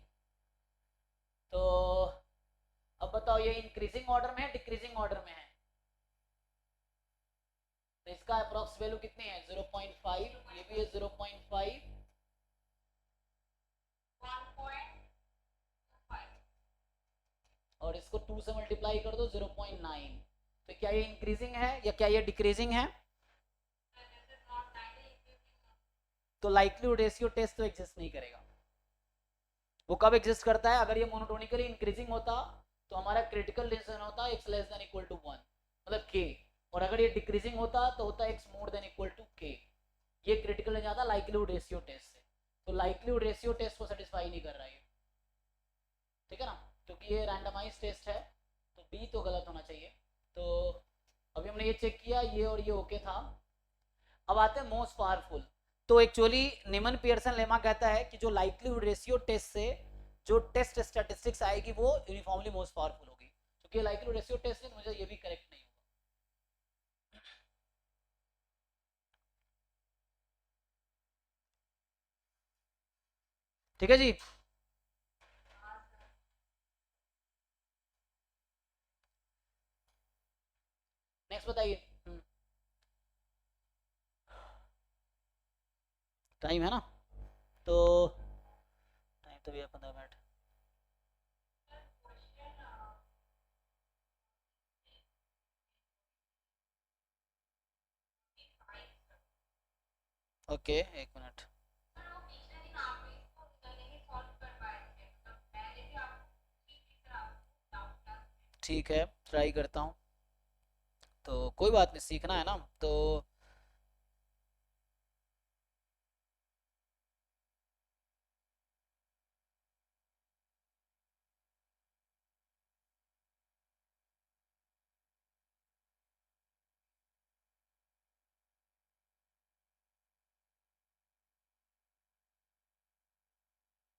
तो अब बताओ ये इंक्रीजिंग ऑर्डर में है डिक्रीजिंग ऑर्डर में है, तो इसका अप्रोक्स वैल्यू कितनी है 0.5, ये भी है 0.5 1.5 और इसको 2 0.9, तो क्या ये इंक्रीजिंग है या क्या ये डिक्रीजिंग है? तो लाइक्लीहुड रेशियो टेस्ट तो एग्जिस्ट नहीं करेगा। वो कब एग्जिस्ट करता है? अगर ये मोनोटोनिकली इंक्रीजिंग होता तो हमारा क्रिटिकल डिसीजन होता x less than equal to 1, मतलब k, और अगर ये डिक्रीजिंग होता तो होता x more than equal to k। ये क्रिटिकल हो जाता लाइक्लीहुड रेशियो टेस्ट से, तो लाइक्लीहुड रेशियो टेस्ट को सेटिस्फाई नहीं कर रहा है, ठीक है ना, क्योंकि ये रैंडमाइज टेस्ट है, तो बी तो गलत होना चाहिए। तो अभी हमने ये चेक किया, ये और ये ओके था। अब आते हैं मोस्ट पावरफुल। तो एक्चुअली नीमन पियर्सन लेमा कहता है कि जो लाइक्लीहुड रेशियो टेस्ट से जो टेस्ट स्टैटिस्टिक्स आएगी वो यूनिफॉर्मली मोस्ट पावरफुल होगी, क्योंकि लाइक्लीहुड रेशियो टेस्ट है, मुझे ये भी करेक्ट नहीं होगा। ठीक है जी। नेक्स्ट बताइए। टाइम है ना, तो टाइम तो भी है 15 मिनट। ओके, एक मिनट। ठीक है, ट्राई करता हूँ, तो कोई बात नहीं, सीखना है ना, तो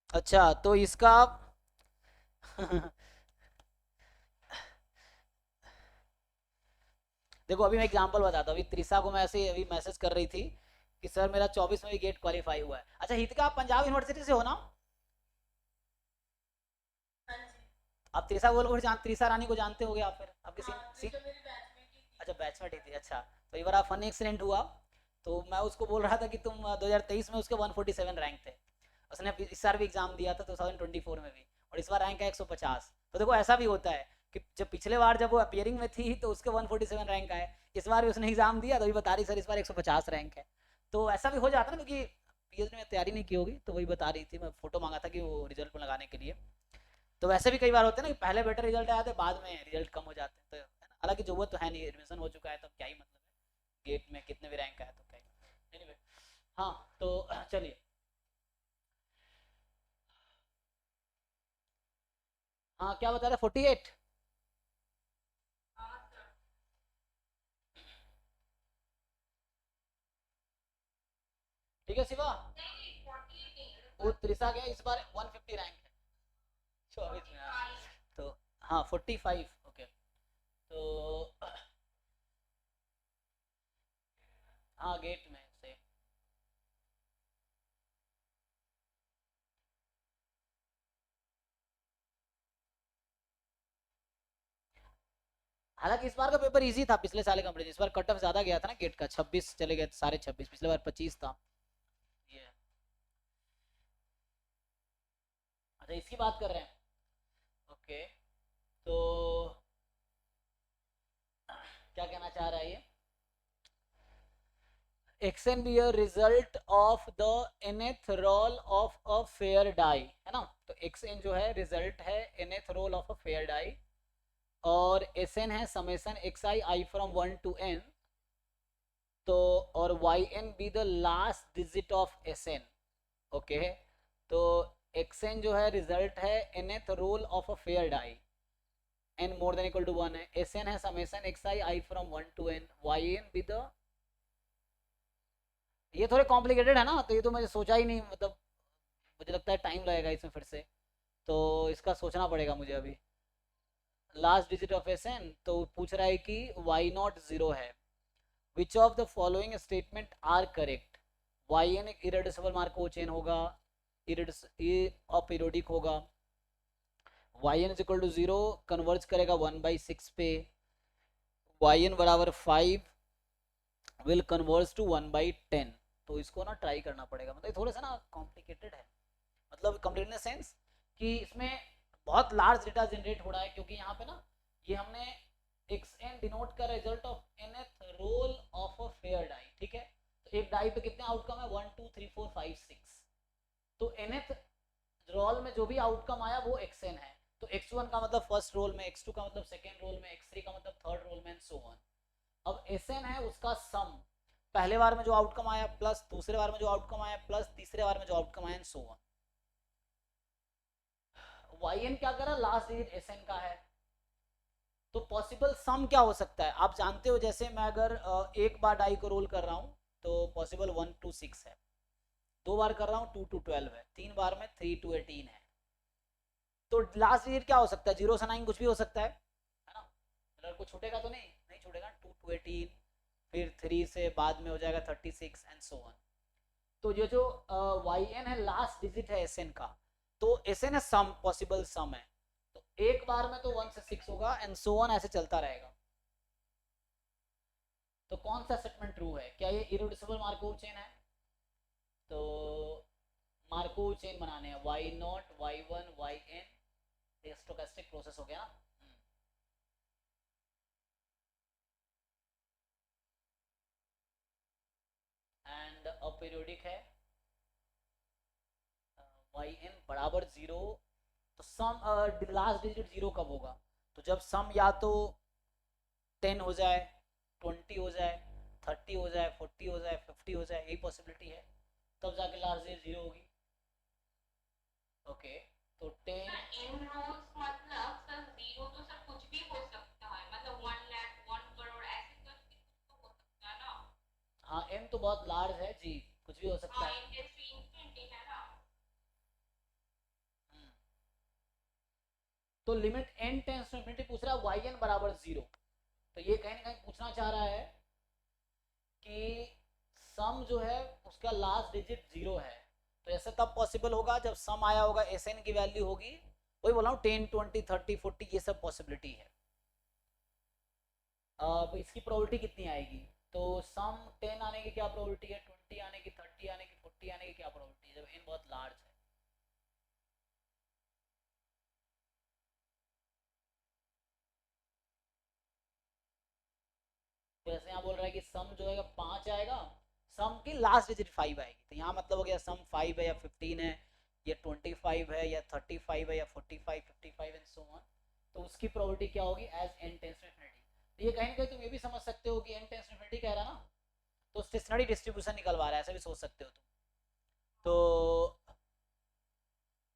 अच्छा तो इसका देखो अभी मैं एग्जांपल बताता हूँ। अभी त्रिशा को मैं ऐसे अभी मैसेज कर रही थी कि सर मेरा 24 में भी गेट क्वालिफाई हुआ है। अच्छा हितका, आप पंजाब यूनिवर्सिटी से हो ना? आप त्रिशा गोल को त्रिशा रानी को जानते होगे आप, फिर आपके अच्छा बैचमेट ही थी। अच्छा, तो एक बार आप फनी एक्सीडेंट हुआ, तो मैं उसको बोल रहा था कि तुम 2023 में उसके 147 रैंक थे, उसने इस साल भी एग्जाम दिया था 2024 में भी, और इस बार रैंक है 150। तो देखो ऐसा भी होता है कि जब पिछले बार जब वो अपियरिंग में थी तो उसके 147 रैंक आए, इस बार भी उसने एग्जाम दिया तो भी बता रही सर इस बार 150 रैंक है। तो ऐसा भी हो जाता है ना, क्योंकि पीएचडी में तैयारी नहीं की होगी, तो वही बता रही थी, मैं फोटो मांगा था कि वो रिजल्ट में लगाने के लिए। तो वैसे भी कई बार होते हैं ना कि पहले बेटर रिजल्ट आया था, बाद में रिजल्ट कम हो जाते हैं, तो हालांकि जरूरत तो है नहीं, एडमिशन हो चुका है तब क्या ही मतलब है, गेट में कितने भी रैंक आया तो क्या ही। anyway, हाँ तो चलिए, हाँ क्या बता रहे, 48? ठीक है शिवा, वो त्रिशा के इस बार 150 रैंक है 24 में, हाँ। तो हाँ 45, ओके, तो हाँ गेट में से। हालांकि इस बार का पेपर इजी था पिछले साल कंपेरिजन, इस बार कट ऑफ ज्यादा गया था ना गेट का, 26 चले गए, सारे 26, पिछले बार 25 था ये। अच्छा इसकी बात कर रहे हैं, ओके, तो क्या कहना चाह रहा है ये, xn be a result of the nth roll of a fair die, है ना, तो xn जो है रिजल्ट है nth roll of a fair die, और sn है summation xi I from 1 to n, तो और yn be the last digit of sn, okay, तो xn जो है रिजल्ट है nth roll of a fair die, n more than equal to 1 है, sn है summation xi I from 1 to n, yn be the, ये थोड़े complicated है ना, तो ये तो मैंने सोचा ही नहीं, मतलब मुझे लगता है टाइम लगेगा इसमें फिर से, तो इसका सोचना पड़ेगा मुझे अभी। Last digit of S N, तो पूछ रहा है कि वाई नॉट जीरो है, which of the following statement are correct, Y N एक इरेड्यूसिबल मार्कोव चेन होगा, अपीरियोडिक होगा, Y N is equal to 0 converge करेगा 1/6 पे, वाई एन बराबर 5 विल कन्वर्ज टू 1/10। तो इसको ना ट्राई करना पड़ेगा, मतलब थोड़ा सा ना कॉम्प्लिकेटेड है, मतलब कॉम्प्लिकेटेड इन द सेंस कि इसमें बहुत लार्ज डेटा जनरेट हो रहा है, क्योंकि यहाँ पे ना ये हमने xn डिनोट कर result of nth roll of a fair die, ठीक है। तो एक डाई पे कितने आउटकम है, 1 2 3 4 5 6, तो nth रोल में जो भी आउटकम आया वो xn है। तो x1 का मतलब फर्स्ट रोल में, x2 का मतलब सेकेंड रोल में, x3 का मतलब थर्ड रोल में, एंड सो ऑन। अब Sn है उसका सम, पहले बार में जो आउटकम आया प्लस दूसरे बार में जो आउटकम आया प्लस तीसरे बार में जो आउटकम आया, एंड सो ऑन। yn क्या करा, लास्ट डिजिट Sn का है, तो पॉसिबल सम क्या हो सकता है आप जानते हो। जैसे मैं अगर एक बार डाई को रोल कर रहा हूँ तो पॉसिबल 1 to 6 है, दो बार कर रहा हूँ 2 to 12 है, तीन बार में 3 to 18 है। तो लास्ट डिजिट क्या हो सकता है, 0 से 9 कुछ भी हो सकता है ना। अगर कुछ छूटेगा तो नहीं छूटेगा, 2 to 18, फिर 3 से बाद में हो जाएगा 36 एंड सो ऑन। तो ये जो yn है लास्ट डिजिट है Sn का, तो Sn है सम, पॉसिबल सम है, तो एक बार में तो 1 से 6 होगा एंड सो ऑन, ऐसे चलता रहेगा। तो कौन सा स्टेटमेंट ट्रू है, क्या ये इरेड्यूसिबल मार्कोव चेन है। तो मार्कोव चेन बनाने हैं y0 y1 yn, ये स्टोकेस्टिक प्रोसेस हो गया ना। एंड अपीरियोडिक है yn बराबर 0, तो सम लास्ट डिजिट 0 कब होगा, तो जब सम या तो 10 हो जाए, 20 हो जाए, 30 हो जाए, 40 हो जाए, 50 हो जाए, यही पॉसिबिलिटी है, तब जाके लास्ट डिजिट 0 होगी। ओके तो 10 इन रोल्स मतलब सर 0 तो सर कुछ भी हो सकता है, मतलब 1 लाख 1 करोड़ ऐसे करके कुछ तो हो सकता है ना। हाँ n तो बहुत लार्ज है जी, कुछ भी हो सकता हाँ है। इंफिनिटी है ना। तो limit n tends to infinity पूछ रहा है yn बराबर 0, तो ये कहीं ना कहीं पूछना चाह रहा है कि सम जो है उसका लास्ट डिजिट 0 है, तो ऐसा तब पॉसिबल होगा जब सम आया होगा Sn की वैल्यू होगी, वही बोला हूँ 10 20 30 40 ये सब पॉसिबिलिटी है। अब इसकी प्रोबेबिलिटी कितनी आएगी, तो सम 10 आने की क्या प्रोबेबिलिटी है, 20 आने की, 30 आने की, 40 आने की क्या प्रोबेबिलिटी है, जब n बहुत लार्ज है। तो जैसे यहाँ बोल रहा है कि सम जो है 5 आएगा, सम की लास्ट डिजिट 5 आएगी, तो यहाँ मतलब हो गया सम 5 है या 15 है या 25 है या 35 है या 45 55 एंड सो ऑन, तो उसकी प्रोबेबिलिटी क्या होगी as n tends to infinity. तो ये कहीं ना कहीं तुम ये भी समझ सकते हो कि n टेंस टू इंफिनिटी कह रहा ना, तो स्टेशनरी डिस्ट्रीब्यूशन निकलवा रहा है, ऐसा भी सोच सकते हो तुम।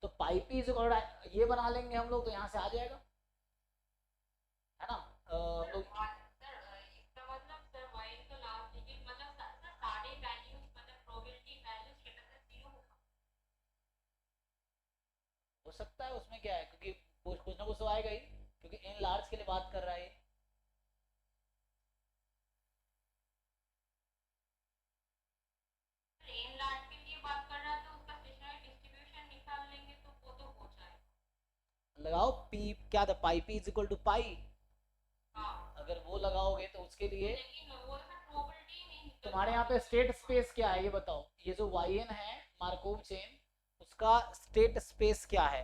तो पाई पी ये बना लेंगे हम लोग, तो यहाँ से आ जाएगा, है ना। हम लोग सर इसका मतलब सर y का लास्ट डिजिट मतलब सर सारे वैल्यूज मतलब प्रोबेबिलिटी वैल्यूज ग्रेटर देन 0 होगा। हो सकता है, उसमें क्या है, क्योंकि कुछ ना कुछ तो आएगा ही, क्योंकि इन लार्ज के लिए बात कर रहा है। इन लार्ज के लिए बात कर रहा है तो उसका स्टेशनरी डिस्ट्रीब्यूशन निकाल लेंगे तो वो तो हो जाएगा। लगाओ पी, क्या था, पाई पी इज इक्वल टू पाई, हाँ अगर वो लगाओगे तो उसके लिए लेकिन वो सर प्रोबेबिलिटी नहीं निकल तुम्हारे यहाँ पे स्टेट स्पेस क्या है ये बताओ, ये जो yn है मार्कोव चेन, उसका स्टेट स्पेस क्या है,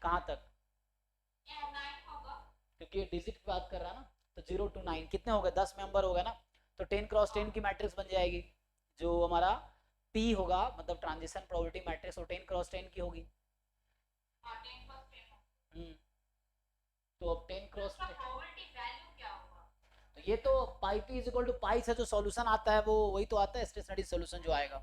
कहाँ तक, क्योंकि डिजिट की बात कर रहा है ना, तो 0 to 9 कितने हो गए, 10 मेंबर हो गए ना, तो 10 क्रॉस 10 की मैट्रिक्स बन जाएगी, जो हमारा P होगा मतलब ट्रांजिशन प्रोबेबिलिटी मैट्रिक्स, वो 10 क्रॉस 10 की होगी। तो अब 10 क्रॉस 10, तो ये तो पाई पी इज इक्वल टू पाई से जो सॉल्यूशन आता है वो वही तो आता है स्टेशनरी सॉल्यूशन जो आएगा।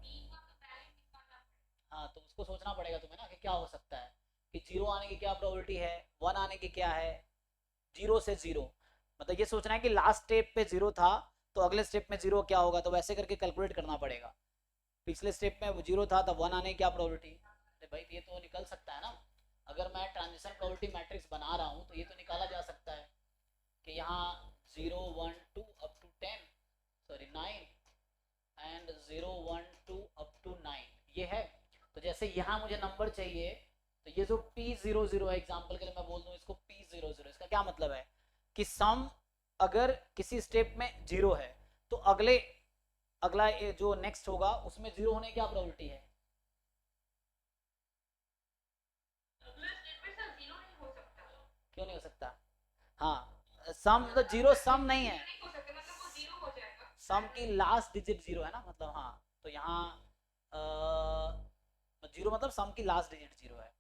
हाँ तो उसको सोचना पड़ेगा तुम्हें ना कि क्या हो सकता है, कि 0 आने की क्या प्रोबेबिलिटी है, 1 आने की क्या है, 0 से 0, मतलब ये सोचना है कि लास्ट स्टेप पे 0 था तो अगले स्टेप में 0 क्या होगा, तो वैसे करके कैलकुलेट करना पड़ेगा। पिछले स्टेप में 0 था तो 1 आने की क्या प्रोबेबिलिटी, भाई ये तो निकल सकता है ना, अगर मैं ट्रांजिशन प्रोबेबिलिटी मैट्रिक्स बना रहा हूँ तो ये तो निकाला जा सकता है कि यहाँ 0 1 2 up to 10 sorry 9 and 0 1 2 up to 9 ये है। तो जैसे यहाँ मुझे नंबर चाहिए, तो ये जो P00 है एग्जांपल के लिए मैं बोल दूँ इसको P00, इसका क्या मतलब है कि सम अगर किसी स्टेप में 0 है तो अगला जो नेक्स्ट होगा उसमें 0 होने की क्या प्रोबेबिलिटी है, हाँ सम मतलब जीरो सम नहीं है, नहीं हो सकता, मतलब वो जीरो हो जाएगा। सम की लास्ट डिजिट जीरो है ना, मतलब हाँ। तो यहाँ जीरो मतलब सम की लास्ट डिजिट जीरो है।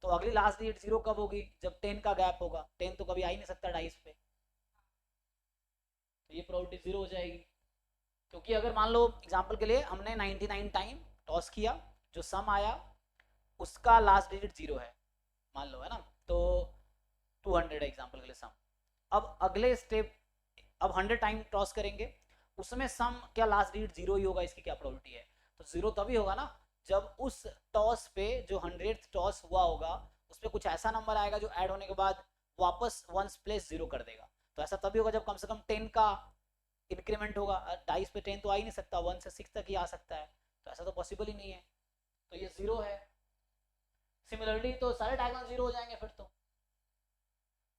तो अगली लास्ट डिजिट जीरो कब होगी, जब 10 का गैप होगा। 10 तो कभी आ ही नहीं सकता डाइस पे, तो ये प्रोबेबिलिटी जीरो हो जाएगी। क्योंकि अगर मान लो एग्जांपल के लिए हमने 99 टाइम टॉस किया, जो सम आया उसका लास्ट डिजिट जीरो है मान लो, है ना, तो 200 है एग्जांपल के लिए सम। अब अगले स्टेप, अब 100 टाइम टॉस करेंगे, उसमें सम क्या लास्ट डिजिट जीरो ही होगा, इसकी क्या प्रोबेबिलिटी है। तो जीरो तभी होगा ना जब उस टॉस पे जो 100th टॉस हुआ होगा उस पर कुछ ऐसा नंबर आएगा जो ऐड होने के बाद वापस वंस प्लेस जीरो कर देगा। तो ऐसा तभी होगा जब कम से कम 10 का इंक्रीमेंट होगा। डाइस पे 10 तो आ ही नहीं सकता, 1 से 6 तक ही आ सकता है, तो ऐसा तो पॉसिबल ही नहीं है, तो ये जीरो है। सिमिलरली तो सारे डायगोनल जीरो हो जाएंगे फिर तो,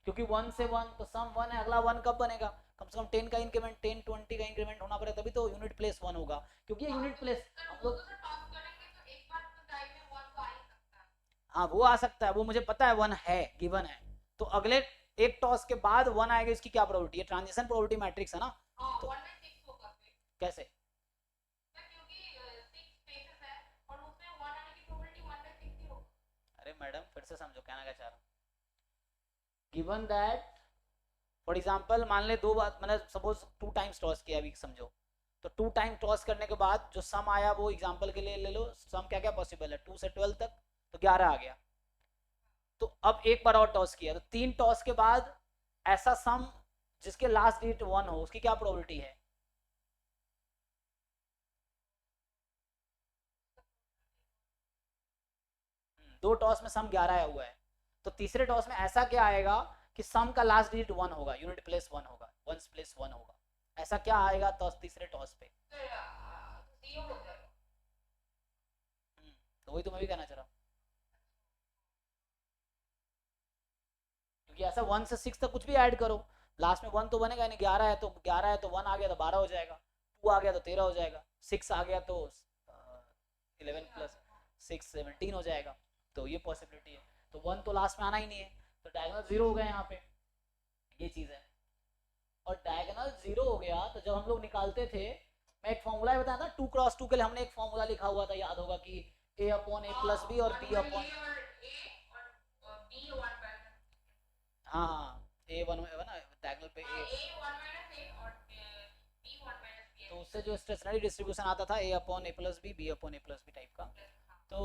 क्योंकि 1 से 1 तो सम 1 है, अगला 1 कब बनेगा, कम से कम 10 का इंक्रीमेंट, 10 20 का इंक्रीमेंट होना पड़ेगा, तभी तो यूनिट प्लेस 1 होगा। क्योंकि ये यूनिट प्लेस हम लोग, हाँ वो आ सकता है, वो मुझे पता है 1 है गिवन है। तो अगले एक टॉस के बाद 1 आएगा, इसकी क्या प्रोबेबिलिटी है, ट्रांजिशन प्रोबेबिलिटी मैट्रिक्स है ना। तो कैसे, अरे मैडम फिर से समझो कहना क्या चाह रहा हूँ। गिवन दैट फॉर एग्जांपल मान ले दो बार, मतलब सपोज 2 टाइम्स टॉस किया अभी समझो, तो 2 टाइम टॉस करने के बाद जो सम आया वो एग्जांपल के लिए ले लो, सम क्या क्या पॉसिबल है 2 से 12 तक, तो 11 आ गया। तो अब एक बार और टॉस किया, तो 3 टॉस के बाद ऐसा सम जिसके लास्ट डिजिट 1 हो, उसकी क्या प्रोबेबिलिटी है। दो टॉस में सम 11 आया हुआ है, तो तीसरे टॉस में ऐसा क्या आएगा कि सम का लास्ट डिजिट 1 होगा, यूनिट प्लेस 1 होगा, 1 प्लेस 1 होगा, ऐसा क्या आएगा तो तीसरे टॉस पे। तो वही तो मैं भी कहना चाह रहा हूँ, क्योंकि ऐसा 1 से 6 तक कुछ भी ऐड करो, लास्ट में 1 तो बनेगा नहीं। 11 है तो 11 है, तो 1 आ गया तो 12 हो जाएगा, 2 आ गया तो 13 हो जाएगा, 6 आ गया तो 11 प्लस 6 17 हो जाएगा। तो ये पॉसिबिलिटी है, तो 1 तो लास्ट में आना ही नहीं है, तो डायगोनल जीरो हो गए यहाँ पे, ये चीज़ है। और डायगोनल जीरो हो गया तो जब हम लोग निकालते थे, मैं एक फॉर्मूला बताया था 2x2 के लिए, हमने एक फॉर्मूला लिखा हुआ था, याद होगा कि a upon a plus B और b अपॉन, हाँ हाँ a वन ना डायगोनल पे a, तो उससे जो स्टेशनरी डिस्ट्रीब्यूशन आता था a upon a plus B, b upon a plus B type का। तो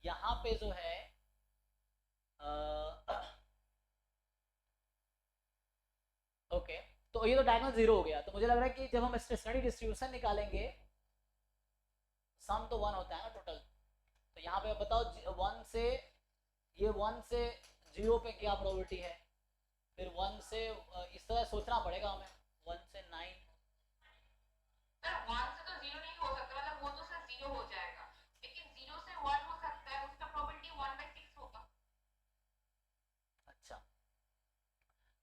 यहाँ पे जो है ओके, तो ये तो डायगोनल जीरो हो गया। तो मुझे लग रहा है कि जब हम स्टेशनरी डिस्ट्रीब्यूशन निकालेंगे, सम तो 1 होता है ना टोटल, तो यहाँ पे बताओ 1 से, ये 1 से 0 पे क्या प्रोबेबिलिटी है, फिर 1 से इस तरह सोचना पड़ेगा हमें, 1 से 9, अच्छा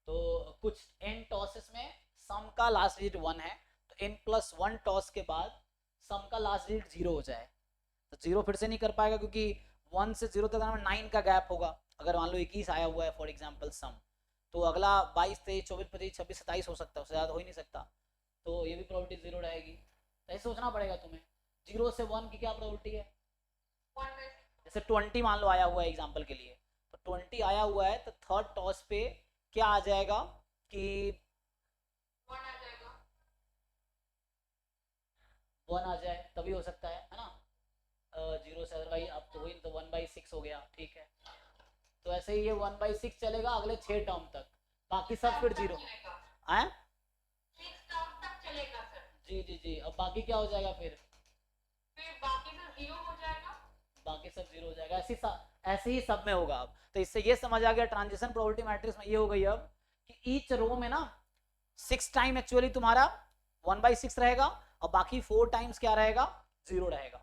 तो कुछ n टॉसेस में सम का लास्ट डिजिट 1 है, तो n प्लस 1 टॉस के बाद सम का लास्ट डिजिट 0 हो जाए, तो 0 फिर से नहीं कर पाएगा क्योंकि 1 से 0 तक 9 का गैप होगा। अगर मान लो 21 आया हुआ है फॉर एग्जांपल सम, तो अगला 22 23 24 25 26 27 हो सकता है, उससे ज़्यादा हो ही नहीं सकता, तो ये भी प्रोबेबिलिटी 0 रहेगी। तो ऐसे सोचना पड़ेगा तुम्हें 0 से 1 की क्या प्रोबेबिलिटी है। जैसे 20 मान लो आया हुआ है एग्जांपल के लिए, तो 20 आया हुआ है, तो थर्ड टॉस पे क्या आ जाएगा कि 1 आ जाए, तभी हो सकता है ना। 0 से अदरवाइज अब तो वही तो 1/6 हो गया, ठीक है। तो ऐसे ही ये 1/6 चलेगा अगले 6 टर्म तक, बाकी सब फिर 0 आए। जी जी जी, अब बाकी क्या हो जाएगा फिर बाकी सब 0 हो जाएगा, ऐसे ही सब में होगा। अब तो इससे ये समझ आ गया ट्रांजिशन प्रोबेबिलिटी मैट्रिक्स में ये हो गई अब कि ईच रो में ना 6 टाइम एक्चुअली तुम्हारा 1/6 रहेगा, और बाकी 4 टाइम्स क्या रहेगा, 0 रहेगा।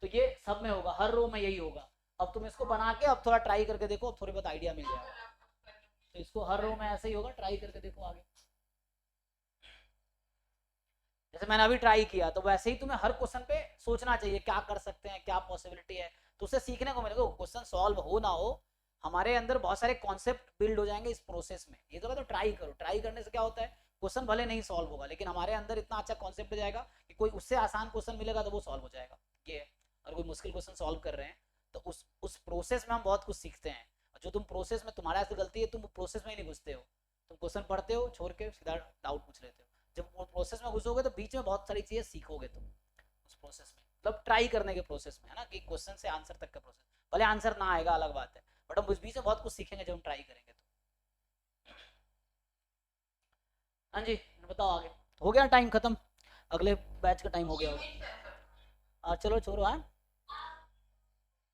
तो ये सब में होगा, हर रो में यही होगा। अब तुम इसको बना के अब थोड़ा ट्राई करके देखो, अब थोड़ी बहुत आइडिया मिल जाएगा। तो इसको हर रो में ऐसे ही होगा, ट्राई करके देखो आगे। जैसे मैंने अभी ट्राई किया, तो वैसे ही तुम्हें हर क्वेश्चन पे सोचना चाहिए क्या कर सकते हैं, क्या पॉसिबिलिटी है, तो उससे सीखने को मिलेगा। क्वेश्चन सॉल्व हो ना हो, हमारे अंदर बहुत सारे कॉन्सेप्ट बिल्ड हो जाएंगे इस प्रोसेस में। ये तो ट्राई करो, ट्राई करने से क्या होता है, क्वेश्चन भले नहीं सॉल्व होगा लेकिन हमारे अंदर इतना अच्छा कॉन्सेप्ट हो जाएगा कि कोई उससे आसान क्वेश्चन मिलेगा तो वो सॉल्व हो जाएगा। ये है, और कोई मुश्किल क्वेश्चन सॉल्व कर रहे हैं तो उस प्रोसेस में हम बहुत कुछ सीखते हैं। जो तुम प्रोसेस में, तुम्हारे से गलती है, तुम प्रोसेस में ही नहीं घुसते हो, तुम क्वेश्चन पढ़ते हो छोड़ के सीधा डाउट पूछ लेते हो। जब वो प्रोसेस में घुसोगे तो बीच में बहुत सारी चीजें सीखोगे तुम उस प्रोसेस में, मतलब ट्राई करने के प्रोसेस में, है ना, कि क्वेश्चन से आंसर तक का प्रोसेस। भले आंसर ना आएगा अलग बात है, बट हम उस बीच में बहुत कुछ सीखेंगे जब हम ट्राई करेंगे तो। हाँ जी, बताओ आगे। हो गया टाइम खत्म, अगले बैच का टाइम हो गया होगा। चलो छोड़ो। हाँ,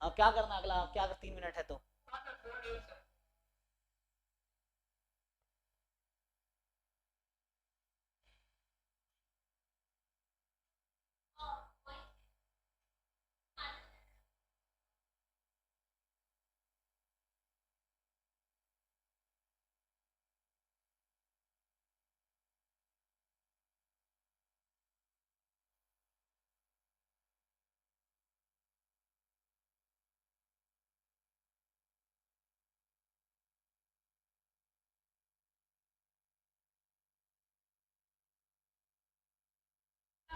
क्या करना अगला, क्या 3 मिनट है तो।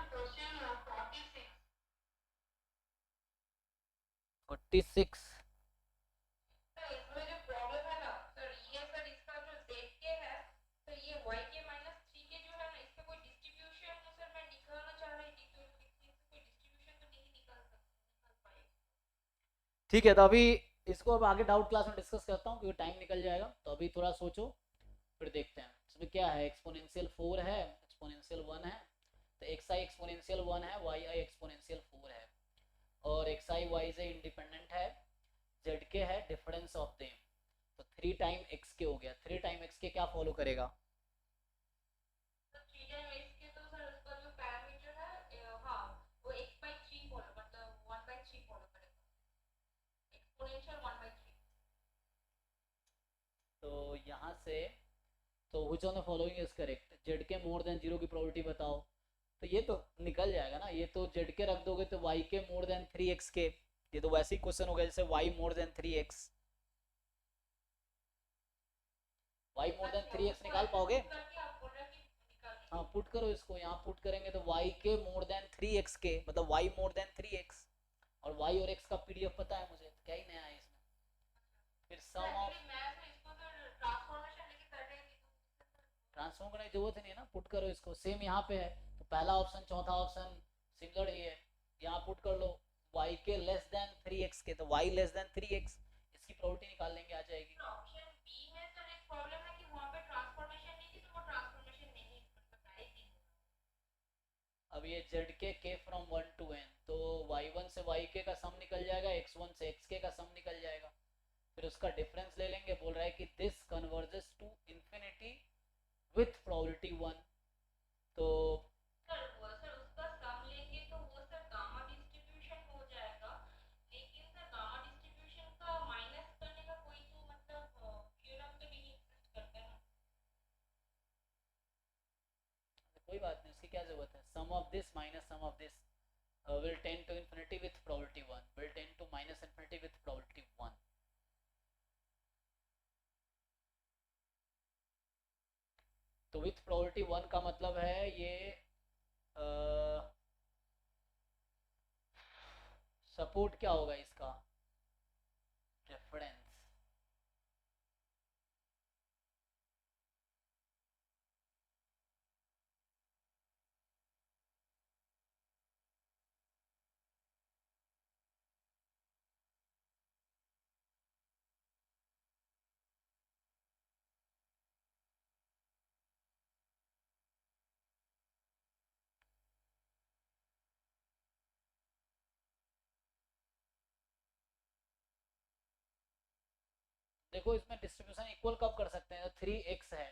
क्वेश्चन 46। 46। सर इसमें जो प्रॉब्लम है ना सर, ये सर इसका जो zk है सर, ये yk माइनस 3k जो है ना, इसका कोई डिस्ट्रीब्यूशन तो सर मैं निकालना चाह रही थी, तो इसका कोई डिस्ट्रीब्यूशन तो नहीं निकाल पाएगी। ठीक है, तो अभी इसको अब आगे डाउट क्लास में डिस्कस करता हूँ क्योंकि टाइम निकल जाएगा, तो अभी थोड़ा सोचो फिर देखते हैं। इसमें क्या है, एक्सपोनेंशियल 4 है, एक्सपोनेंशियल 1 है, तो एक्स आई एक्सपोनेंशियल 1 है, वाई आई एक्सपोनेंशियल 4 है, और एक्स आई वाई से इंडिपेंडेंट है, जेड के है डिफरेंस ऑफ देम। तो 3 टाइम एक्स के हो गया, 3 टाइम एक्स के क्या फॉलो करेगा। तो 3 टाइम x के तो सर उसका जो पैरामीटर है हाँ, वो x/3 फॉलो, मतलब 1/3 फॉलो करेगा, एक्सपोनेंशियल 1/3। तो यहाँ से तो which one of the following is correct, Z के मोर देन 0 की प्रोबेबिलिटी बताओ। तो ये तो निकल जाएगा ना, ये तो जेड के रख दोगे तो वाई के मोर देन 3x के, ये तो वैसे ही क्वेश्चन हो गया जैसे Y more than 3x, Y more than 3x निकाल पाओगे। करके आप बोल रहे हैं कि निकाल हाँ दीजिए। पुट करो इसको, यहाँ पुट करेंगे तो वाई के मोर देन 3x के, मतलब वाई मोर देन 3x, और वाई और x का पीडीएफ पता है मुझे, तो क्या ही नया है इसमें। फिर सर सम ऑफ, एक्चुअली मैं सर इसको तो ट्रांसफॉर्मेशन लेके कर रही थी, तो ट्रांसफॉर्म करने की जरूरत ही नहीं है ना, पुट करो इसको, सेम यहाँ पे है तो पहला ऑप्शन चौथा ऑप्शन सिमिलर ही है, यहाँ पुट कर लो y के लेस देन 3x के, तो y लेस देन 3x, इसकी प्रोबेबिलिटी निकाल लेंगे, आ जाएगी। ऑप्शन बी में सर एक प्रॉब्लम है कि वहाँ पे ट्रांसफॉर्मेशन नहीं थी, तो वो ट्रांसफॉर्मेशन नहीं मतलब डायरेक्ट नहीं। अब ये k फ्रॉम 1 to n, तो y1 से yk का सम निकल जाएगा, x1 से xk का सम निकल जाएगा, फिर उसका डिफरेंस ले लेंगे, बोल रहा है कि this converges to infinity with probability 1, तो सर वो सर उसका सम लेंगे तो वो सर गामा डिस्ट्रीब्यूशन हो जाएगा, लेकिन सर गामा डिस्ट्रीब्यूशन का माइनस करने का कोई तो मतलब थ्योरम तो नहीं एग्जिस्ट करता है ना। कोई बात नहीं, उसकी क्या जरूरत है, sum of this minus sum of this will tend to infinity with probability 1, will tend to minus infinity with probability 1। तो विथ प्रोबेबिलिटी 1 का मतलब है ये सपोर्ट क्या होगा इसका, रेफरेंस। देखो इसमें डिस्ट्रीब्यूशन इक्वल कब कर सकते हैं, 3x है,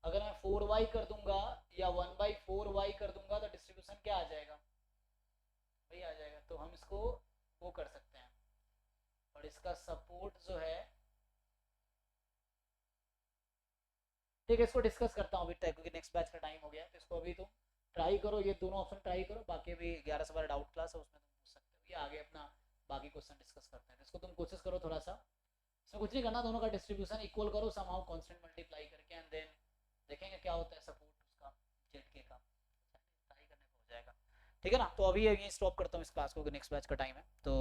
अगर मैं 4y कर दूंगा या 1/4y कर दूंगा तो डिस्ट्रीब्यूशन क्या आ जाएगा, वही आ जाएगा, तो हम इसको वो कर सकते हैं, और इसका सपोर्ट जो है, ठीक है इसको डिस्कस करता हूँ अभी तक क्योंकि नेक्स्ट बैच का टाइम हो गया है, तो इसको अभी तुम ट्राई करो, ये दोनों ऑप्शन ट्राई करो, बाकी अभी 11 से 12 डाउट क्लास है उसमें तुम पूछ सकते हो, ये आगे अपना बाकी क्वेश्चन डिस्कस करते हैं, इसको तुम कोशिश करो थोड़ा सा इसमें कुछ नहीं करना, दोनों का डिस्ट्रीब्यूशन इक्वल करो समहाउ कांस्टेंट मल्टीप्लाई करके, एंड देन देखेंगे क्या होता है सपोर्ट उसका जेड का, ट्राई करने को हो जाएगा। ठीक है ना, तो अभी यही स्टॉप करता हूँ इस क्लास को, नेक्स्ट बैच का टाइम है, तो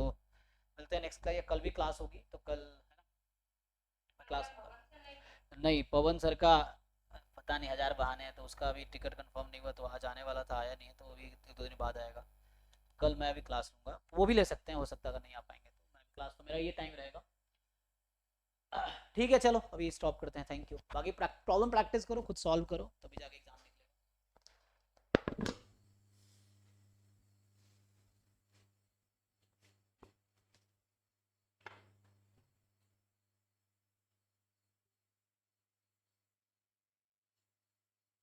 मिलते हैं नेक्स्ट क्लास, या कल भी क्लास होगी तो कल है ना क्लास। नहीं पवन सर का पता नहीं 1000 बहाने हैं, तो उसका अभी टिकट कंफर्म नहीं हुआ, तो आज आने वाला था आया नहीं है, तो अभी 1-2 दिन बाद आएगा। कल मैं भी क्लास लूँगा, वो भी ले सकते हैं, हो सकता है अगर नहीं आ पाएंगे तो मैं क्लास, तो मेरा ये टाइम रहेगा। ठीक है चलो अभी स्टॉप करते हैं, थैंक यू। बाकी प्रॉब्लम प्रैक्टिस करो, खुद सॉल्व करो, तभी जाके एग्जाम